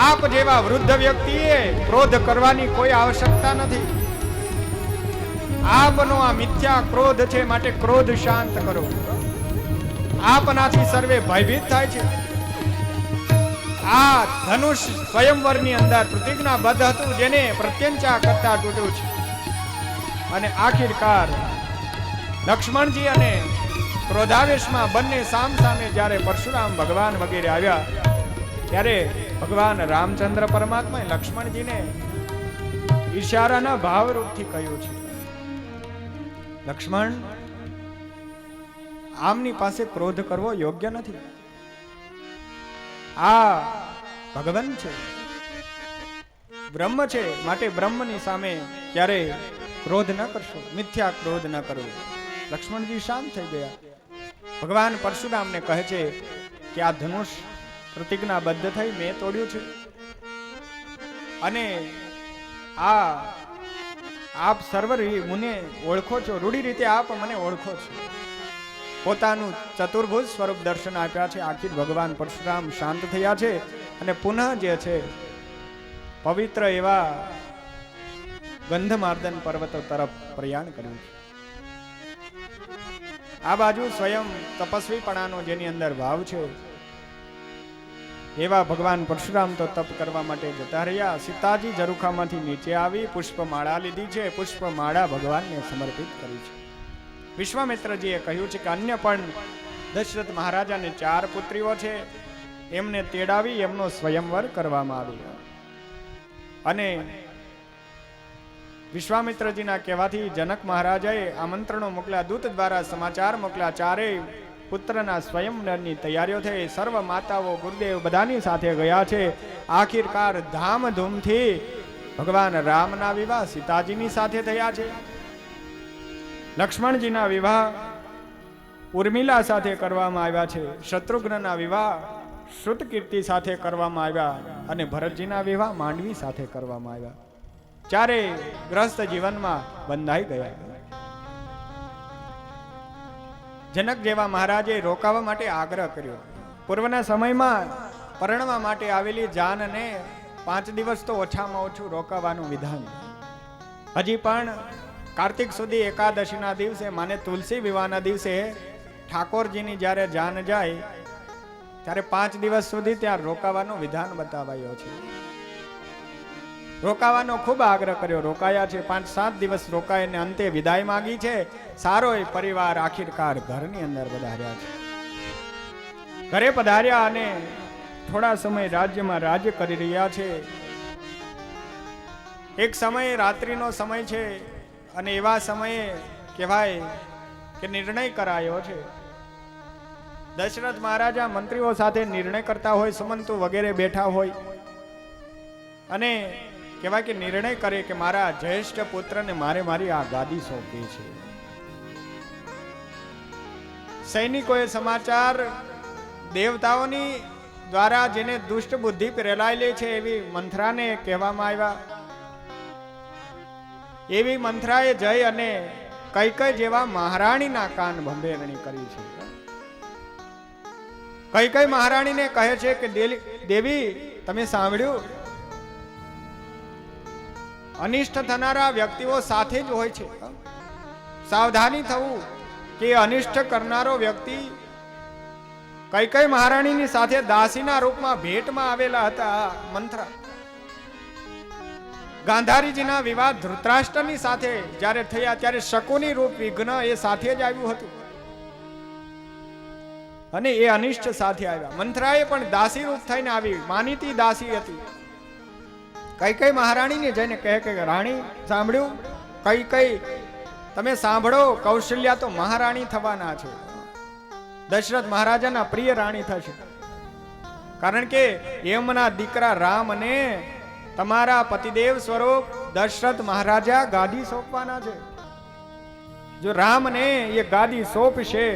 Speaker 2: આપ જેવા વૃદ્ધ વ્યક્તિએ ક્રોધ કરવાની કોઈ આવશ્યકતા નથી. આપનો આ મિથ્યા ક્રોધ છે, માટે ક્રોધ શાંત કરો. આપનાથી સર્વે ભયભીત થાય છે. આ ધનુષ સ્વયંવરની અંદર પ્રતિજ્ઞાબદ્ધ હતું, જેને પ્રત્યંચા કરતા તૂટ્યું છે. અને આખિરકાર લક્ષ્મણજી અને ક્રોધાવેશમાં બંને સામ સામે જ્યારે પરશુરામ ભગવાન વગેરે આવ્યા ત્યારે ભગવાન રામચંદ્ર પરમાત્માએ લક્ષ્મણજીને ઈશારાના ભાવરૂપથી કહ્યું છે, લક્ષ્મણ, આમની પાસે ક્રોધ કરવો યોગ્ય નથી. આ ભગવાન છે, બ્રહ્મ છે, માટે બ્રહ્મની સામે ક્યારે ક્રોધ ન કરશો, મિથ્યા ક્રોધ ન કરવો. લક્ષ્મણજી શાંત થઈ ગયા. ભગવાન પરશુરામને કહે છે કે આ ધનુષ પ્રતિજ્ઞાબદ્ધ થઈ મેં તોડ્યું છે, અને આ આપ સર્વ મને ઓળખો છો, રૂઢી રીતે આપ મને ઓળખો છો. પોતાનું ચતુર્ભુજ સ્વરૂપ દર્શન આપ્યા છે. આખી ભગવાન પરશુરામ શાંત થયા છે અને પુનઃ જે છે પવિત્ર એવા ગંધમાર્દન પર્વતો તરફ પ્રયાણ કર્યું છે. આ બાજુ સ્વયં તપસ્વીપણાનો જેની અંદર ભાવ છે એવા ભગવાન પરશુરામ તો તપ કરવા માટે જતા રહ્યા. સીતાજી ઝરૂખામાંથી નીચે આવી પુષ્પમાળા લીધી છે. પુષ્પમાળા ભગવાનને સમર્પિત કરી છે. વિશ્વામિત્રજીએ કહ્યું છે કે અન્ય પણ દશરથ મહારાજાને 4 પુત્રીઓ છે, એમને તેડાવી એમનો સ્વયંવર કરવામાં આવ્યો. અને વિશ્વામિત્રજીના કહેવાથી જનક મહારાજાએ આમંત્રણો મોકલ્યા, દૂત દ્વારા સમાચાર મોકલ્યા. 4 પુત્રના સ્વયંવરની તૈયારીઓ થઈ. સર્વ માતાઓ ગુરુદેવ બધાની સાથે ગયા છે. આખિરકાર ધામધૂમથી ભગવાન રામના વિવાહ સીતાજીની સાથે થયા છે. લક્ષ્મણજીના વિવાહ ઉર્મિલા સાથે કરવામાં આવ્યા છે. શત્રુઘ્નના વિવાહ શ્રુતકીર્તિ સાથે કરવામાં આવ્યા અને ભરતજીના વિવાહ માંડવી સાથે કરવામાં આવ્યા. ચારે ગ્રસ્ત જીવનમાં બંધાઈ ગયા. જનક જેવા મહારાજે રોકાવા માટે આગ્રહ કર્યો. પૂર્વના સમયમાં પરણવા માટે આવેલી જાનને 5 દિવસ તો ઓછામાં ઓછું રોકાવાનું વિધાન. હજી પણ કાર્તિક સુધી એકાદશીના દિવસે માને તુલસી વિવાહના દિવસે ઠાકોરજીની જ્યારે જાન જાય ત્યારે 5 દિવસ સુધી ત્યાં રોકાવાનું વિધાન બતાવાયો છે. રોકાવાનો ખૂબ આગ્રહ કર્યો. રોકાયા છે. 5-7 દિવસ રોકાઈને અંતે વિદાય માંગી છે. સારો એ પરિવાર આખિરકાર ઘરની અંદર પધાર્યા છે. ઘરે પધાર્યા અને થોડા સમય રાજ્યમાં રાજ્ય કરી રહ્યા છે. એક સમય રાત્રિનો સમય છે અને એવા સમયે કહેવાય કે નિર્ણય કરાયો છે. દશરથ મહારાજા મંત્રીઓ સાથે નિર્ણય કરતા હોય, સુમંતુ વગેરે બેઠા હોય અને કહેવાય કે નિર્ણય કરે કે મારા જ્યેષ્ઠ પુત્રને મારી આ ગાદી સોંપી છે. સૈનિકોએ સમાચાર દેવતાઓની દ્વારા જેને દુષ્ટ બુદ્ધિ પ્રેરાયેલી છે એવી મંથરાને કહેવામાં આવ્યા. એવી મંથરાએ જઈ અને કૈકેયી જેવા મહારાણીના કાન ભંભેરણી કરી છે. કૈકેયી મહારાણીને કહે છે કે દેવી, તમે સાંભળ્યું, અનિષ્ટ થનારા વ્યક્તિઓ સાથે જ હોય છે. સાવધાની થવું કે અનિષ્ટ કરનારો વ્યક્તિ કૈકેયી મહારાણીની સાથે દાસીના રૂપમાં ભેટમાં આવેલા હતા. મંથરા ગાંધારીજીના વિવાહ ધૃતરાષ્ટ્રની સાથે જ્યારે થયા ત્યારે શકુની રૂપ વિઘ્ન એ સાથે જ આવ્યું હતું અને એ અનિષ્ટ સાથે આવ્યા. મંથરાએ પણ દાસી રૂપ થઈને આવી, માનીતી દાસી હતી. કૈકેયી મહારાણીને જઈને કહે કે રાણી સાંભળ્યું, કૈકેયી તમે સાંભળો, કૌશલ્યા તો મહારાણી થવાના છે. દશરથ મહારાજાના પ્રિય રાણી થશે. કારણ કે એમના દીકરા રામ અને તમારા પતિદેવ સ્વરૂપ દશરથ મહારાજા ગાદી સોંપવાના છે. જો રામને એ ગાદી સોંપશે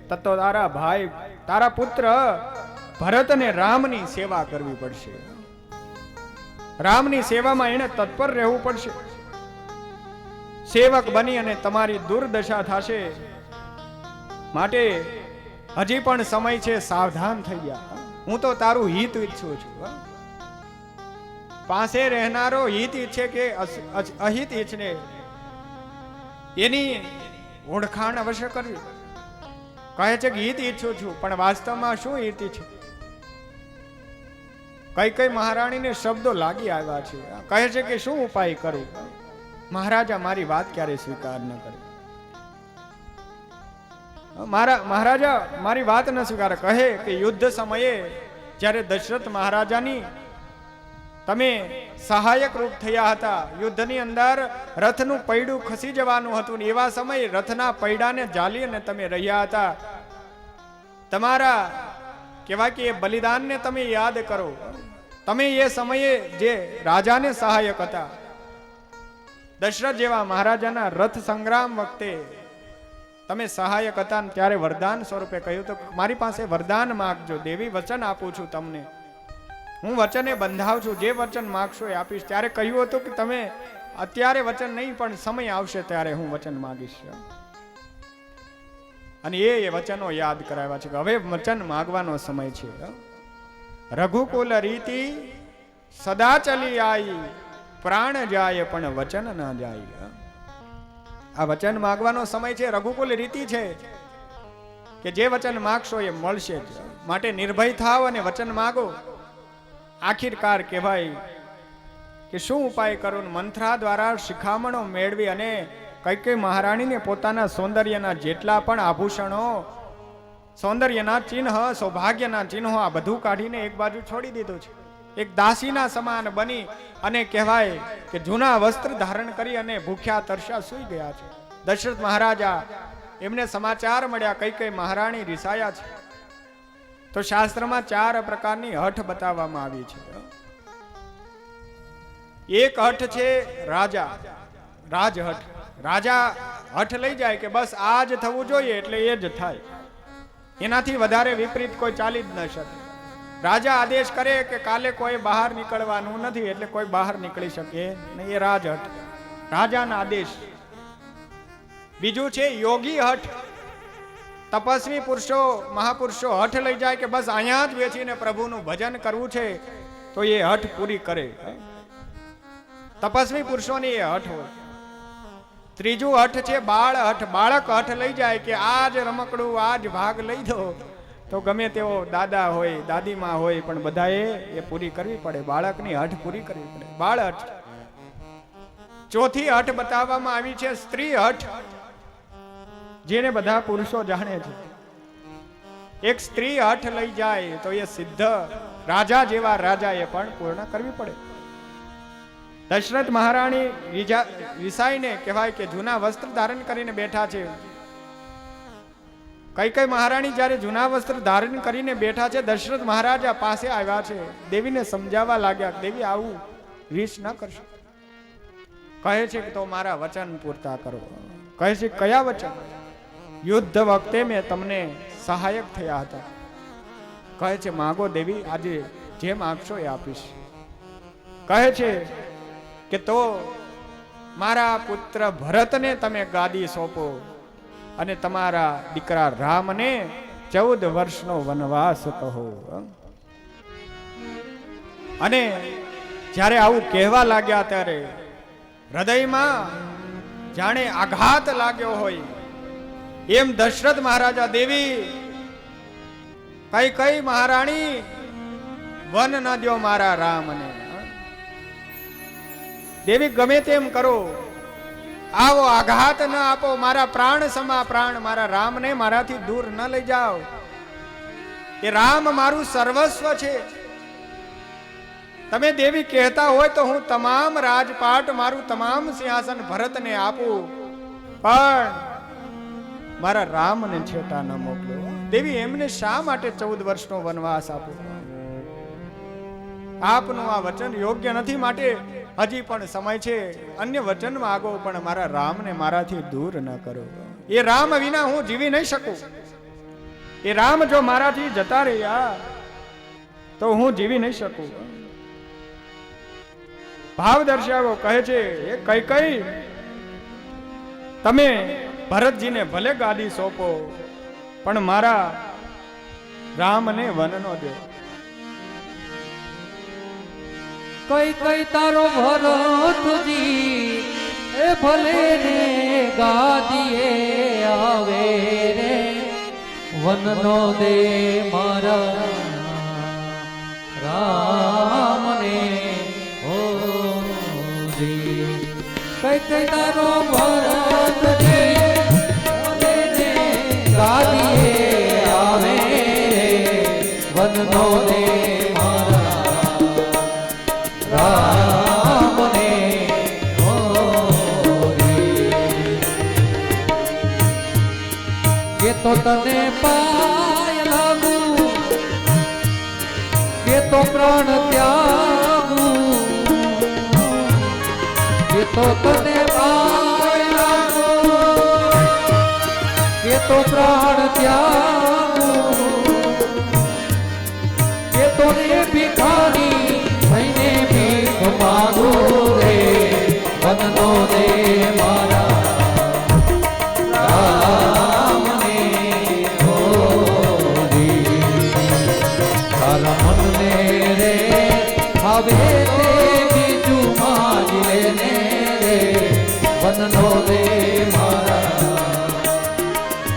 Speaker 2: તો તારા ભાઈ, તારા પુત્ર ભરતને રામની સેવા કરવી પડશે. રામની સેવામાં એને તત્પર રહેવું પડશે. સેવક બની અને તમારી દુર્દશા થશે. માટે હજી પણ સમય છે, સાવધાન થઈ ગયા. હું તો તારું હિત ઈચ્છું છું. પાસે રહેનારો હિત ઈચ્છે કે અહિત ઈચ્છે એની ઓળખાણ અવશ્ય કરવી. કહે છે કે હિત ઈચ્છું છું, પણ વાસ્તવમાં શું હિત ઈચ્છે? કૈકેયી મહારાણીને શબ્દો લાગી આવ્યા છે. કહે છે કે શું ઉપાય કરું? મહારાજા મારી વાત ક્યારે સ્વીકાર ન કરે. મહારાજા મારી વાત ન સ્વીકારે. કહે કે યુદ્ધ સમયે જ્યારે દશરથ મહારાજાની તમે સહાયક રૂપ થયા હતા, યુદ્ધની અંદર રથનું પૈડું ખસી જવાનું હતું, એવા સમયે રથના પૈડાને જાલી અને તમે રહ્યા હતા. તમારા કહેવાય કે એ બલિદાનને તમે યાદ કરો. તમે એ સમયે જે રાજાને સહાયક હતા, દશરથ જેવા મહારાજાના રથ સંગ્રામ વખતે તમે સહાયક હતા, ત્યારે વરદાન સ્વરૂપે કહ્યું તો મારી પાસે વરદાન માંગજો. દેવી વચન આપું છું તમને, હું વચને બંધાવ છું, જે વચન માંગશો એ આપીશ. ત્યારે કહ્યું હતું કે તમે અત્યારે વચન નહીં, પણ સમય આવશે ત્યારે હું વચન માંગીશ. અને એ વચનો યાદ કરાવ્યા છે કે હવે વચન માંગવાનો સમય છે. રઘુકુલ રીતિ સદા ચલી આઈ, પ્રાણ જાય પણ વચન ના જાય. આ વચન માંગવાનો સમય છે. રઘુકુલ રીતિ છે કે જે વચન માંગશો એ મળશે જ. માટે નિર્ભય થાવ અને વચન માંગો. આખિરકાર કહેવાય કે શું ઉપાય કરું? મંથરા દ્વારા શિખામણો મેળવી અને કૈકેયી મહારાણીને પોતાના સૌંદર્યના જેટલા પણ આભૂષણો, સૌંદર્યના ચિહ્ન, સૌભાગ્યના ચિહ્નો આ બધું કાઢીને એક બાજુ છોડી દીધું છે. એક દાસીના સમાન બની અને કહેવાય કે જૂના વસ્ત્ર ધારણ કરી અને ભૂખ્યા તરસ્યા સૂઈ ગયા છે. દશરથ મહારાજા એમને સમાચાર મળ્યા કઈ મહારાણી રિસાયા છે. તો શાસ્ત્રમાં 4 પ્રકારની હઠ બતાવવામાં આવી છે. એક હઠ છે રાજા, રાજહઠ. રાજા હઠ લઈ જાય કે બસ આ જ થવું જોઈએ એટલે એ જ થાય, એનાથી વધારે વિપરીત કોઈ ચાલી જ ન શકે. રાજા આદેશ કરે કે કાલે કોઈ બહાર નીકળવાનું નથી એટલે કોઈ બહાર નીકળી શકે નહીં, એ રાજહઠ, રાજાના આદેશ. બીજું છે યોગી હઠ. તપસ્વી પુરુષો, મહાપુરુષો હઠ લઈ જાય કે બસ અહીંયા જ બેસીને પ્રભુનું ભજન કરવું છે તો એ હઠ પૂરી કરે. તપસ્વી પુરુષોની એ હઠ હોય. ત્રીજું હઠ છે બાળ હઠ. બાળક હઠ લઈ જાય કે આજ રમકડું, આજ ભાગ લઈ દો, તો ગમે તેવો દાદા હોય, દાદીમાં હોય, પણ બધાએ એ પૂરી કરવી પડે. બાળકની હઠ પૂરી કરવી પડે, બાળ હઠ. ચોથી હઠ બતાવવામાં આવી છે સ્ત્રી હઠ, જેને બધા પુરુષો જાણે છે. એક સ્ત્રી હઠ લઈ જાય તો એ સિદ્ધ રાજા જેવા રાજા એ પણ પૂર્ણ કરવી પડે. દશરથ મહારાણી વિસાઈને કહેવાય કે જૂના વસ્ત્ર ધારણ કરીને બેઠા છે. કઈ મહારાણી જ્યારે જૂના વસ્ત્ર ધારણ કરીને બેઠા છે, દશરથ મહારાજા પાસે આવ્યા છે, દેવીને સમજાવવા લાગ્યા, દેવી આવું રીસ ન કરશો. કહે છે કે તો મારા વચન પૂરતા કરો. કહે છે કયા વચન? યુદ્ધ વખતે મેં તમને સહાયક થયા હતા. કહે છે માગો દેવી, આજે જે માગશો એ આપીશ. કહે છે કે તો મારા પુત્ર ભરતને તમે ગાદી સોંપો અને તમારા દીકરા રામને 14 વર્ષનો વનવાસ કહો. અને જ્યારે આવું કહેવા લાગ્યા ત્યારે હૃદયમાં જાણે આઘાત લાગ્યો હોય એમ દશરથ મહારાજા દેવી કઈ મહારાણી વન ન દ્યો મારા રામને. દેવી ગમે તેમ કરો, આવો આઘાત ન આપો, મારા પ્રાણ સમા પ્રાણ મારા રામને મારાથી દૂર ન લઈ જાઓ. એ રામ મારું સર્વસ્વ છે. તમે દેવી કહેતા હોય તો હું તમામ રાજપાટ, મારું તમામ સિંહાસન ભરતને આપું, પણ મારા રામને છેટા ન મોકલો. દેવી એમને શા માટે 14 વર્ષનો વનવાસ આપો? આપનું આ વચન યોગ્ય નથી, માટે હજી પણ સમય છે, અન્ય વચન માગો, પણ મારા રામને મારાથી દૂર ન કરો. એ રામ વિના હું જીવી નહીં શકું. એ રામ જો મારાથી જતા રહ્યા તો હું જીવી નહીં શકું. ભાવ દર્શાવો. કહે છે એ કઈ તમે ભરતજીને ભલે ગાદી સોંપો, પણ મારા રામને વન નો દો.
Speaker 1: કઈ તારો ભરતજી એ ભલે ને ગાદીએ આવે રે, વનનો દે મારા રામને હો જી. કઈ તારો ભરતજી ભલે ને ગાદીએ આવે રે, વનનો દે રામને કે તો તને પાય લાગુ, કે તો પ્રાણ ત્યાગુ, કે તો તને પાય લાગુ, કે તો પ્રાણ ત્યાગુ, કે તો ને ભિખારી થઈને ભીખ માગુ રે, વનનો દે મારા રામને હોરી. તારા મનને રે હવે તે બીજું માગી લેને રે, વનનો દે મારા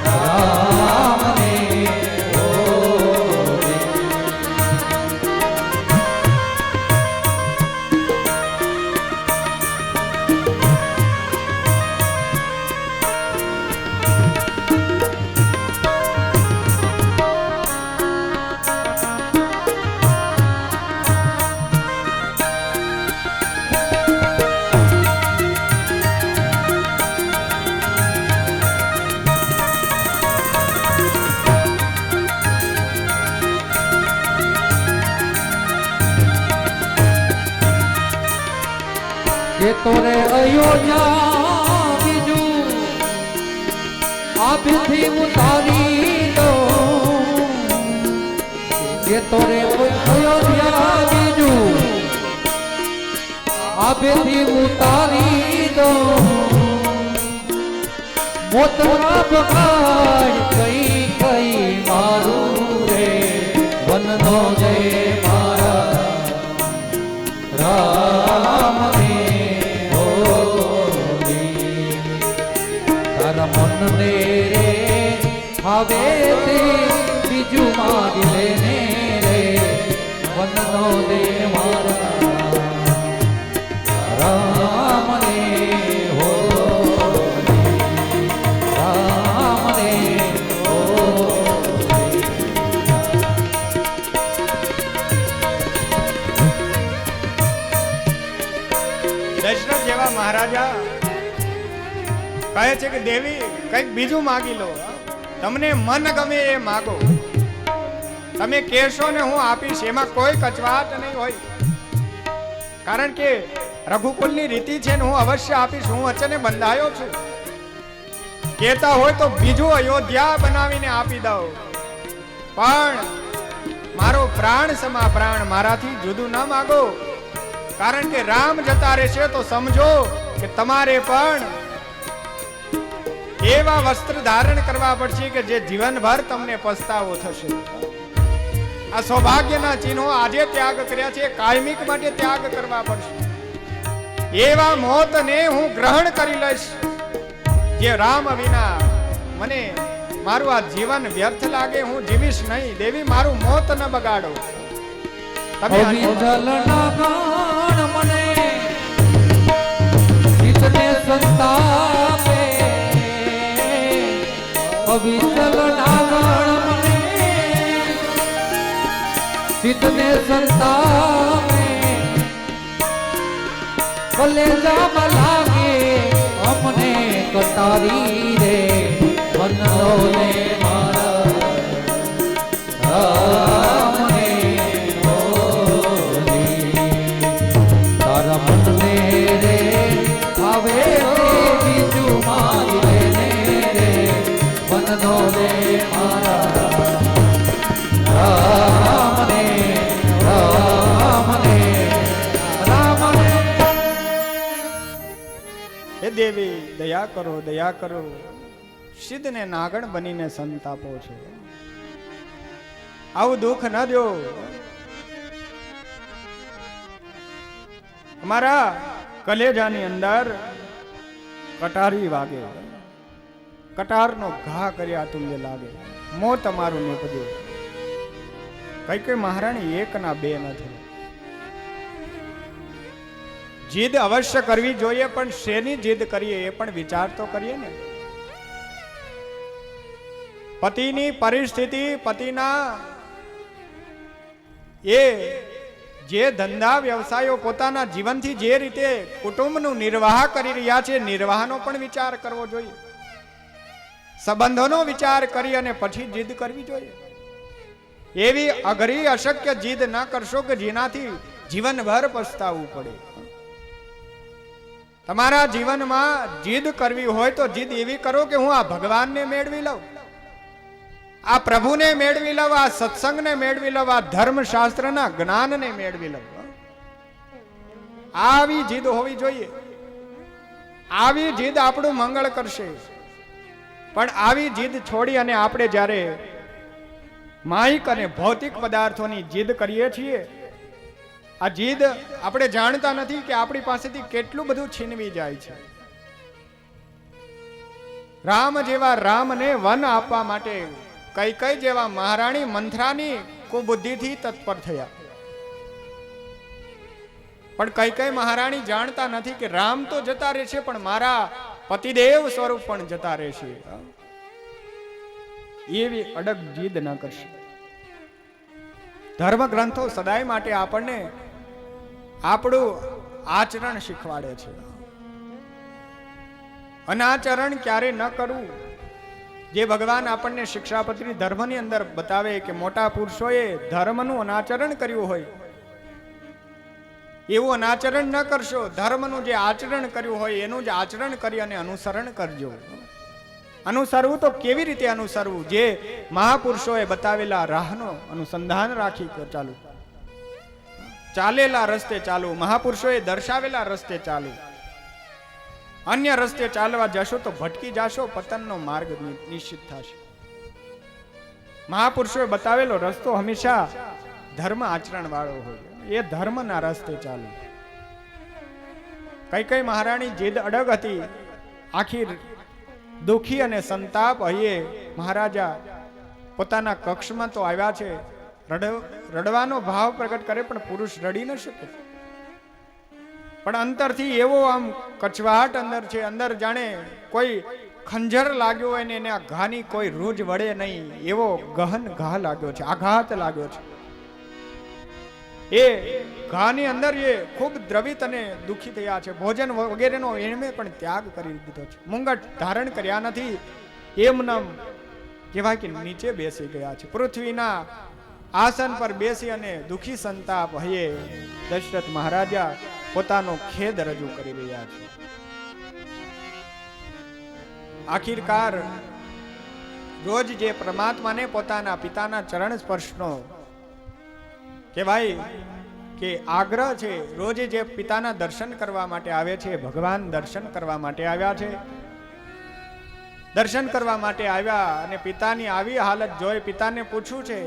Speaker 1: રામને હોરી. એ તો રે અયોધ્યા બીજું આપથી ઉતારી દો એ તો રે અયોધ્યા બીજું આપથી ઉતારી દો મોતના બગાડ કઈ કઈ મારું રે વનનો જય મારા રામ ને હોલી તારા મનને રે હવે તે બીજું માગી લેને રે વનનો દે મારા રામ ને
Speaker 2: દશરથ જેવા મહારાજા કહે છે કે દેવી કંઈક બીજું માગી લો, તમને મન ગમે એ માગો, તમે કહેશો ને હું આપીશ, એમાં કોઈ કચવાટ નહીં હોય. કારણ કે રઘુકુલની રીતિ છે ને હું અવશ્ય આપીશ, હું વચને બંધાયો છું. કહેતા હોય તો બીજું અયોધ્યા બનાવીને આપી દઉં, પણ મારો પ્રાણ સમા પ્રાણ મારાથી જુદું ના માગો. કારણ કે રામ જતા રહેશે તો સમજો કે તમારે પણ એવા વસ્ત્ર ધારણ કરવા પડશે કે જે જીવનભર તમને પસ્તાવો થશે. આ સૌભાગ્યના ચિહ્નો આજે ત્યાગ કર્યા છે, કાયમિક માટે ત્યાગ કરવા પડશે. એવા મોતને હું ગ્રહણ કરી લઈશ જે રામ વિના મને મારું આ જીવન વ્યર્થ લાગે, હું જીવીશ નહીં. દેવી મારું મોત ન બગાડો. તમે
Speaker 1: મને જીતને સંતાપે અવિચલ નાગણ મને જીતને સંતાપે કલેજામાં લાગે અમને કટારી રે વનલો ને મારા
Speaker 2: દેવી દયા કરો, દયા કરો. સિદ્ધ ને નાગણ બનીને સંતાપો છો, આવું દુઃખ ન દો. અમારા કલેજાની અંદર કટારી વાગે, કટારનો ઘા કર્યા તુલ્ય લાગે, મોત અમારું નીપજે. કઈ કઈ મહારાણી એક ના બે નથી. જીદ અવશ્ય કરવી જોઈએ, પણ શેની જીદ કરીએ એ પણ વિચાર તો કરીએ ને. પતિની પરિસ્થિતિ, પતિના એ જે ધંધા વ્યવસાયો પોતાના જીવનથી જે રીતે કુટુંબનું નિર્વાહ કરી રહ્યા છે, નિર્વાહનો પણ વિચાર કરવો જોઈએ. સંબંધોનો વિચાર કરી અને પછી જીદ કરવી જોઈએ. એવી અઘરી અશક્ય જીદ ન કરશો કે જેનાથી જીવનભર પસ્તાવવું પડે. તમારા જીવનમાં જીદ કરવી હોય તો જીદ એવી કરો કે હું આ ભગવાનને મેળવી લઉં, આ પ્રભુને મેળવી લઉં, આ સત્સંગને મેળવી લઉં, આ ધર્મશાસ્ત્રના જ્ઞાનને મેળવી લઉં. આવી જીદ હોવી જોઈએ. આવી જીદ આપણું મંગળ કરશે. પણ આવી જીદ છોડી અને આપણે જ્યારે માહિક અને ભૌતિક પદાર્થોની જીદ કરીએ છીએ, આ જીદ આપણે જાણતા નથી કે આપણી પાસેથી કેટલું બધું છીનવી જાય છે. રામ જેવા રામને વન આપવા માટે કઈ કઈ જેવા મહારાણી મંથરાની કુબુદ્ધિથી તત્પર થયા. પણ કઈ કઈ મહારાણી જાણતા નથી કે રામ તો જતા રહેશે પણ મારા પતિદેવ સ્વરૂપ પણ જતા રહેશે. એવી અડગ જીદ ન કરશે. ધર્મ ગ્રંથો સદાય માટે આપણને આપણું આચરણ શીખવાડે છે. અનાચરણ ક્યારે ન કરવું, જે ભગવાન આપણને શિક્ષાપત્રી ધર્મની અંદર બતાવે કે મોટા પુરુષોએ ધર્મનું અનાચરણ કર્યું હોય એવું અનાચરણ ન કરશો. ધર્મનું જે આચરણ કર્યું હોય એનું જ આચરણ કરી અને અનુસરણ કરજો. અનુસરવું તો કેવી રીતે અનુસરવું? જે મહાપુરુષોએ બતાવેલા રાહનો અનુસંધાન રાખી ચાલુ, ચાલેલા રસ્તે ચાલુ, મહાપુરુષોએ દર્શાવેલા રસ્તે ચાલુ. અન્ય રસ્તે ચાલવા જશો તો ભટકી જાશો, પતનનો માર્ગ નિશ્ચિત થશે. મહાપુરુષોએ બતાવેલો રસ્તો હંમેશા ધર્મ આચરણ વાળો હોય, એ ધર્મના રસ્તે ચાલુ. કઈ મહારાણી જીદ અડગ હતી. આખી દુખી અને સંતાપ હૈયે મહારાજા પોતાના કક્ષમાં તો આવ્યા છે. રડવાનો ભાવ પ્રગટ કરે પણ પુરુષ રડી ન શકે. પણ અંતરથી એવો આમ કચવાટ અંદર છે, અંદર જાણે કોઈ ખંજર લાગ્યો હોય ને એને આ ઘાની કોઈ રૂજ વળે નહીં એવો ગહન ઘા લાગ્યો છે, આઘાત લાગ્યો છે. એ ઘાની અંદર એ ખૂબ દ્રવિત અને દુખી થયા છે. ભોજન વગેરેનો એણે પણ ત્યાગ કરી દીધો છે. મુંગટ ધારણ કર્યા નથી, એમનેમ કહેવાય કે નીચે બેસી ગયા છે. પૃથ્વીના આસન પર બેસી અને દુખી સંતાપ હૈયે દશરથ મહારાજા પોતાનો ખેદ રજૂ કરી રહ્યા છે. આખિરકાર રોજ જે પરમાત્માને પોતાના પિતાના ચરણ સ્પર્શનો કહેવાય કે આગ્રહ છે, રોજ જે પિતાના દર્શન કરવા માટે આવે છે, ભગવાન દર્શન કરવા માટે આવ્યા છે. દર્શન કરવા માટે આવ્યા અને પિતાની આવી હાલત જોઈ પિતાને પૂછ્યું છે,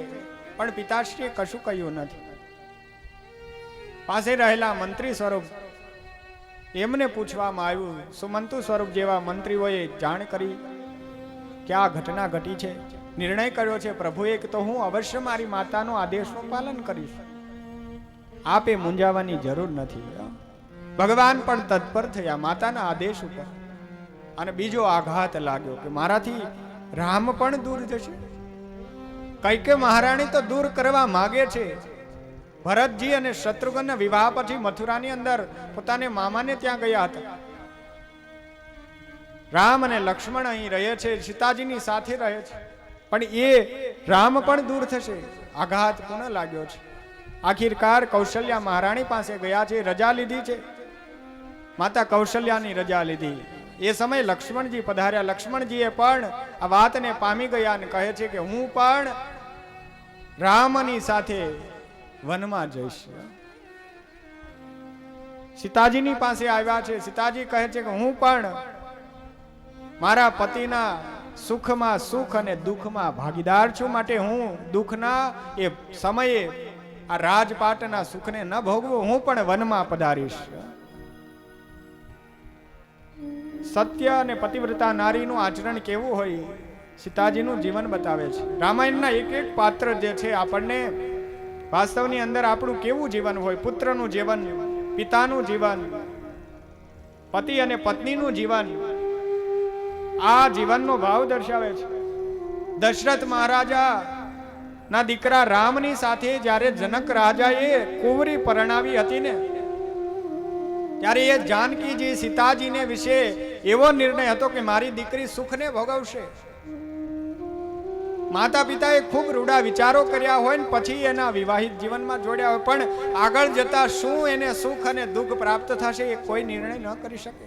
Speaker 2: પણ પિતાશ્રીએ કશું કહ્યું નથી. પાસે રહેલા મંત્રી સ્વરૂપ એમને પૂછવામાં આવ્યું. સુમંતુ સ્વરૂપ જેવા મંત્રીઓએ જાણ કરી કે આ ઘટના ઘટી છે. નિર્ણય કર્યો છે પ્રભુએ કે તો હું અવશ્ય મારી માતાનો આદેશનું પાલન કરીશ. આપે મૂંઝાવાની જરૂર નથી. ભગવાન પણ તત્પર થયા માતાના આદેશ ઉપર. અને બીજો આઘાત લાગ્યો કે મારાથી રામ પણ દૂર જશે. કૈકે મહારાણી તો દૂર કરવા માગે છે. ભરતજી અને શત્રુઘ્નના વિવાહ પછી મથુરાની અંદર પોતાને મામાને ત્યાં ગયા હતા. રામ અને લક્ષ્મણ અહીં રહે છે, સીતાજીની સાથે રહે છે, પણ એ રામ પણ દૂર થશે. આઘાત પુનઃ લાગ્યો છે. આખિરકાર કૌશલ્યા મહારાણી પાસે ગયા છે, રજા લીધી છે. માતા કૌશલ્યાની રજા લીધી. એ સમય લક્ષ્મણજી પધાર્યા. લક્ષ્મણજીએ પણ આ વાતને પામી ગયા અને કહે છે કે હું પણ રામની સાથે વનમાં જઈશ. સીતાજીની પાસે આવ્યા છે. સીતાજી કહે છે કે હું પણ મારા પતિના સુખમાં સુખ અને દુઃખમાં ભાગીદાર છું, માટે હું દુઃખના એ સમયે આ રાજપાટના સુખને ન ભોગવું, હું પણ વનમાં પધારીશ. સત્ય અને પતિવ્રતા નારીનું આચરણ કેવું હોય સીતાજીનું જીવન બતાવે છે. રામાયણના એક એક પાત્ર જે છે આપણને વાસ્તવની અંદર આપણું કેવું જીવન હોય, પુત્રનું જીવન, પિતાનું જીવન, પતિ અને પત્નીનું જીવન, આ જીવનનો ભાવ દર્શાવે છે. દશરથ મહારાજા ના દીકરા રામની સાથે જ્યારે જનક રાજાએ કુંવરી પરણાવી હતી ને, ત્યારે એ જાનકીજી સીતાજીને વિશે એવો નિર્ણય હતો કે મારી દીકરી સુખને ભોગવશે. માતા પિતાએ ખૂબ રૂડા વિચારો કર્યા હોય ને પછી એના વિવાહિત જીવનમાં જોડ્યા હોય, પણ આગળ જતા શું એને સુખ અને દુઃખ પ્રાપ્ત થશે એ કોઈ નિર્ણય ન કરી શકે.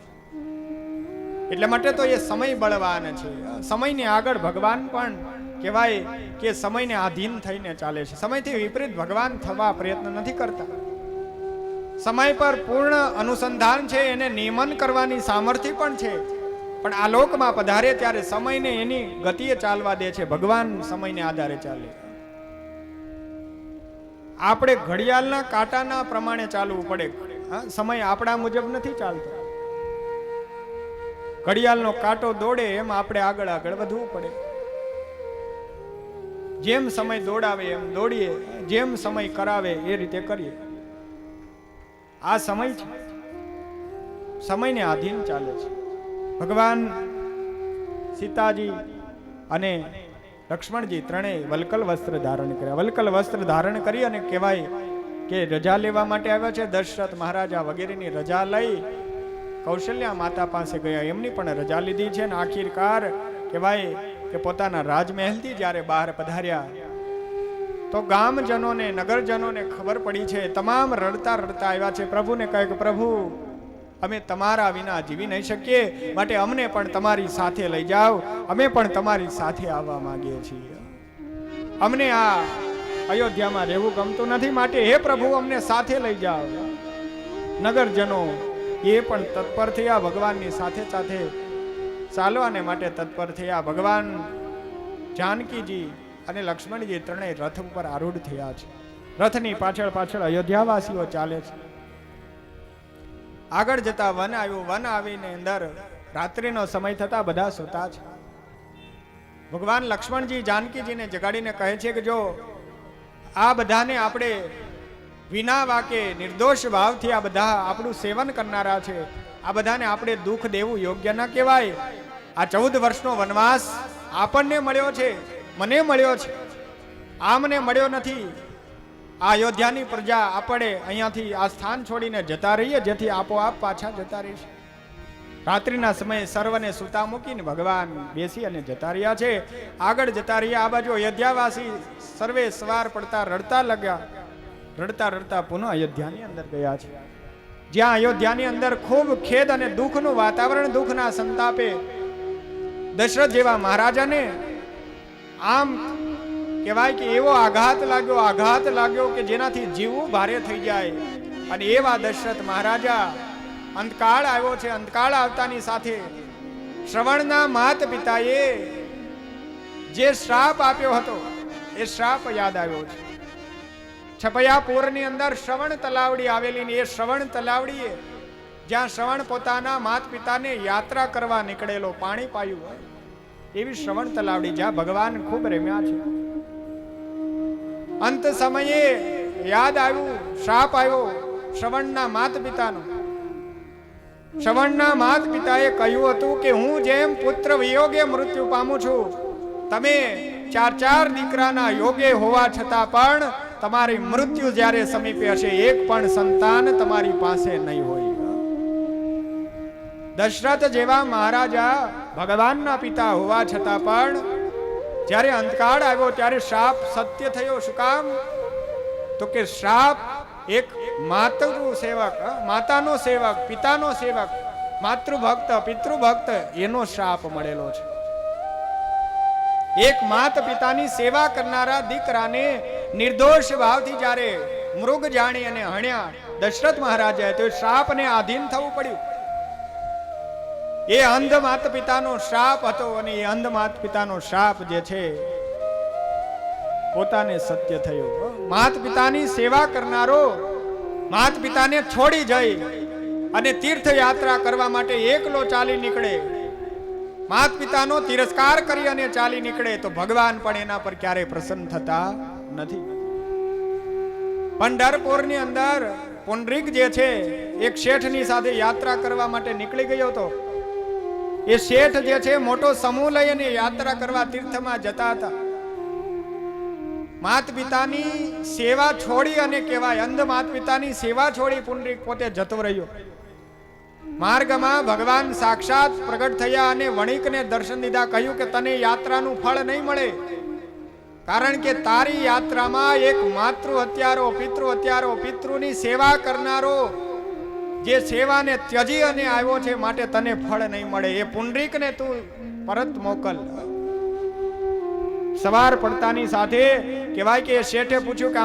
Speaker 2: એટલે માટે તો એ સમય બળવાન છે. સમયની આગળ ભગવાન પણ કહેવાય કે સમયને આધીન થઈને ચાલે છે. સમયથી વિપરીત ભગવાન થવા પ્રયત્ન નથી કરતા. સમય પર પૂર્ણ અનુસંધાન છે, એને નિયમન કરવાની સામર્થ્ય પણ છે, પણ આ લોકમાં પધારે ત્યારે સમયને એની ગતિએ ચાલવા દે છે. ભગવાન સમયને આધારે ચાલે. આપણે ઘડિયાળના કાંટાના પ્રમાણે ચાલવું પડે. સમય આપણા મુજબ નથી ચાલતો. ઘડિયાળનો કાંટો દોડે એમ આપણે આગળ આગળ વધવું પડે. જેમ સમય દોડાવે એમ દોડીએ, જેમ સમય કરાવે એ રીતે કરીએ. આ સમય છે, સમયને આધીન ચાલે છે. ભગવાન સીતાજી અને લક્ષ્મણજી ત્રણેય વલકલ વસ્ત્ર ધારણ કર્યા. વલકલ વસ્ત્ર ધારણ કરી અને કહેવાય કે રજા લેવા માટે આવ્યા છે. દશરથ મહારાજા વગેરેની રજા લઈ કૌશલ્યા માતા પાસે ગયા. એમની પણ રજા લીધી છે અને આખિરકાર કહેવાય કે પોતાના રાજમહેલથી જ્યારે બહાર પધાર્યા તો ગામજનોને નગરજનોને ખબર પડી છે. તમામ રડતા રડતા આવ્યા છે. પ્રભુને કહે કે પ્રભુ અમે તમારા વિના જીવી નહીં શકીએ, માટે અમને પણ તમારી સાથે લઈ જાઓ. અમે પણ તમારી સાથે આવવા માંગીએ છીએ. અમને આ અયોધ્યામાં રહેવું ગમતું નથી, માટે હે પ્રભુ અમને સાથે લઈ જાઓ. નગરજનો એ પણ તત્પર થયા ભગવાનની સાથે સાથે ચાલવાને માટે તત્પર થયા. ભગવાન જાનકીજી અને લક્ષ્મણજી ત્રણેય રથ ઉપર આરૂઢ થયા છે. રથની પાછળ પાછળ અયોધ્યાવાસીઓ ચાલે છે. આગળ જતા વન આવ્યું. વન આવીને અંદર રાત્રિનો સમય થતા બધા સૂતા છે. ભગવાન લક્ષ્મણજી જાનકીજીને જગાડીને કહે છે કે જો આ બધાને આપણે વિના વાકે નિર્દોષ ભાવથી આ બધા આપણું સેવન કરનારા છે, આ બધાને આપણે દુઃખ દેવું યોગ્ય ન કહેવાય. આ 14 વર્ષનો વનવાસ આપણને મળ્યો છે, મને મળ્યો છે, આમને મળ્યો નથી. આ અયોધ્યાની પ્રજા આપણે અહીંયાથી આ સ્થાન છોડીને જતા રહીએ, જેથી આપોઆપ પાછા જતા રહીશું. રાત્રિના સમયે સર્વને સૂતા મૂકીને ભગવાન બેસી અને જતા રહ્યા છે. આગળ જતા રહ્યા. આ બાજુ અયોધ્યાવાસી સર્વે સવાર પડતા રડતા લગ્યા. રડતા રડતા પુનઃ અયોધ્યાની અંદર ગયા છે. જ્યાં અયોધ્યાની અંદર ખૂબ ખેદ અને દુઃખનું વાતાવરણ, દુઃખના સંતાપે દશરથ જેવા મહારાજાને આમ કહેવાય કે એવો આઘાત લાગ્યો કે જેનાથી જીવવું ભારે થઈ જાય. અને એવા દશરથ મહારાજા અંતકાળ આવ્યો છે. અંતકાળ આવતાની સાથે શ્રવણના માત પિતાએ જે શ્રાપ આપ્યો હતો એ શ્રાપ યાદ આવ્યો છે. છપયાપુરની અંદર શ્રવણ તલાવડી આવેલી ને એ શ્રવણ તલાવડીએ જ્યાં શ્રવણ પોતાના માત પિતાને યાત્રા કરવા નીકળેલો, પાણી પાયું હોય એવી શ્રવણ તલાવડી જ્યાં ભગવાન ખૂબ રમ્યા છે. અંત સમયે યાદ આવ્યું, શ્રાપ આવ્યો શ્રવણના માત પિતાનો. શ્રવણના માત પિતાએ કહ્યું હતું કે હું જેમ પુત્ર વિયોગે મૃત્યુ પામું છું, તમે 4 દીકરાના યોગે હોવા છતાં પણ તમારી મૃત્યુ જ્યારે સમીપે હશે, એક પણ સંતાન તમારી પાસે નહીં હોય. દશરથ જેવા મહારાજા ભગવાનના પિતા હોવા છતાં પણ જ્યારે અંતકાળ આવ્યો ત્યારે શ્રાપ સત્ય થયો. શું કામ? તો કે શ્રાપ એક માતાનો સેવક, માતાનો સેવક, પિતાનો સેવક, માતૃભક્ત, પિતૃભક્ત એનો શ્રાપ મળેલો છે. એક માત પિતાની સેવા કરનારા દીકરાને નિર્દોષ ભાવથી જ્યારે મૃગ જાણી અને હણ્યા દશરથ મહારાજાએ, તો શ્રાપને આધીન થવું પડ્યું. એ અંધ માત પિતાનો શ્રાપ હતો અને એ અંધ માત પિતાનો શ્રાપ જે છે પોતાને સત્ય થયો. માત પિતાની સેવા કરનારો માત પિતાને છોડી જઈ અને તીર્થ યાત્રા કરવા માટે એકલો ચાલી નીકળે, માત પિતાનો તિરસ્કાર કરી અને ચાલી નીકળે, તો ભગવાન પણ એના પર ક્યારેય પ્રસન્ન થતા નથી. પંઢરપુરની અંદર પુંડરીક જે છે એક શેઠની સાથે યાત્રા કરવા માટે નીકળી ગયો હતો. એ શેઠ જે છે મોટો સમૂહ લઈ અને યાત્રા કરવા તીર્થમાં જતા હતા. માત પિતાની સેવા છોડી અને કહેવાય અંધ માત પિતાની સેવા છોડી પુંડરીક પોતે જતો રહ્યો. માર્ગમાં ભગવાન સાક્ષાત પ્રગટ થયા અને વણિકને દર્શન દીધા. કહ્યું કે તને યાત્રાનું ફળ નહીં મળે, કારણ કે તારી યાત્રામાં એક માતૃ હત્યારો, પિતૃ હત્યારો, પિતૃની સેવા કરનારો જે સેવાને ત્યજી અને આવ્યો છે, માટે તને ફળ નહીં મળે. એ પુંડરીકને તું પરત મોકલ. સવાર પડતાની સાથે કહેવાય કે શેઠે પૂછ્યું કે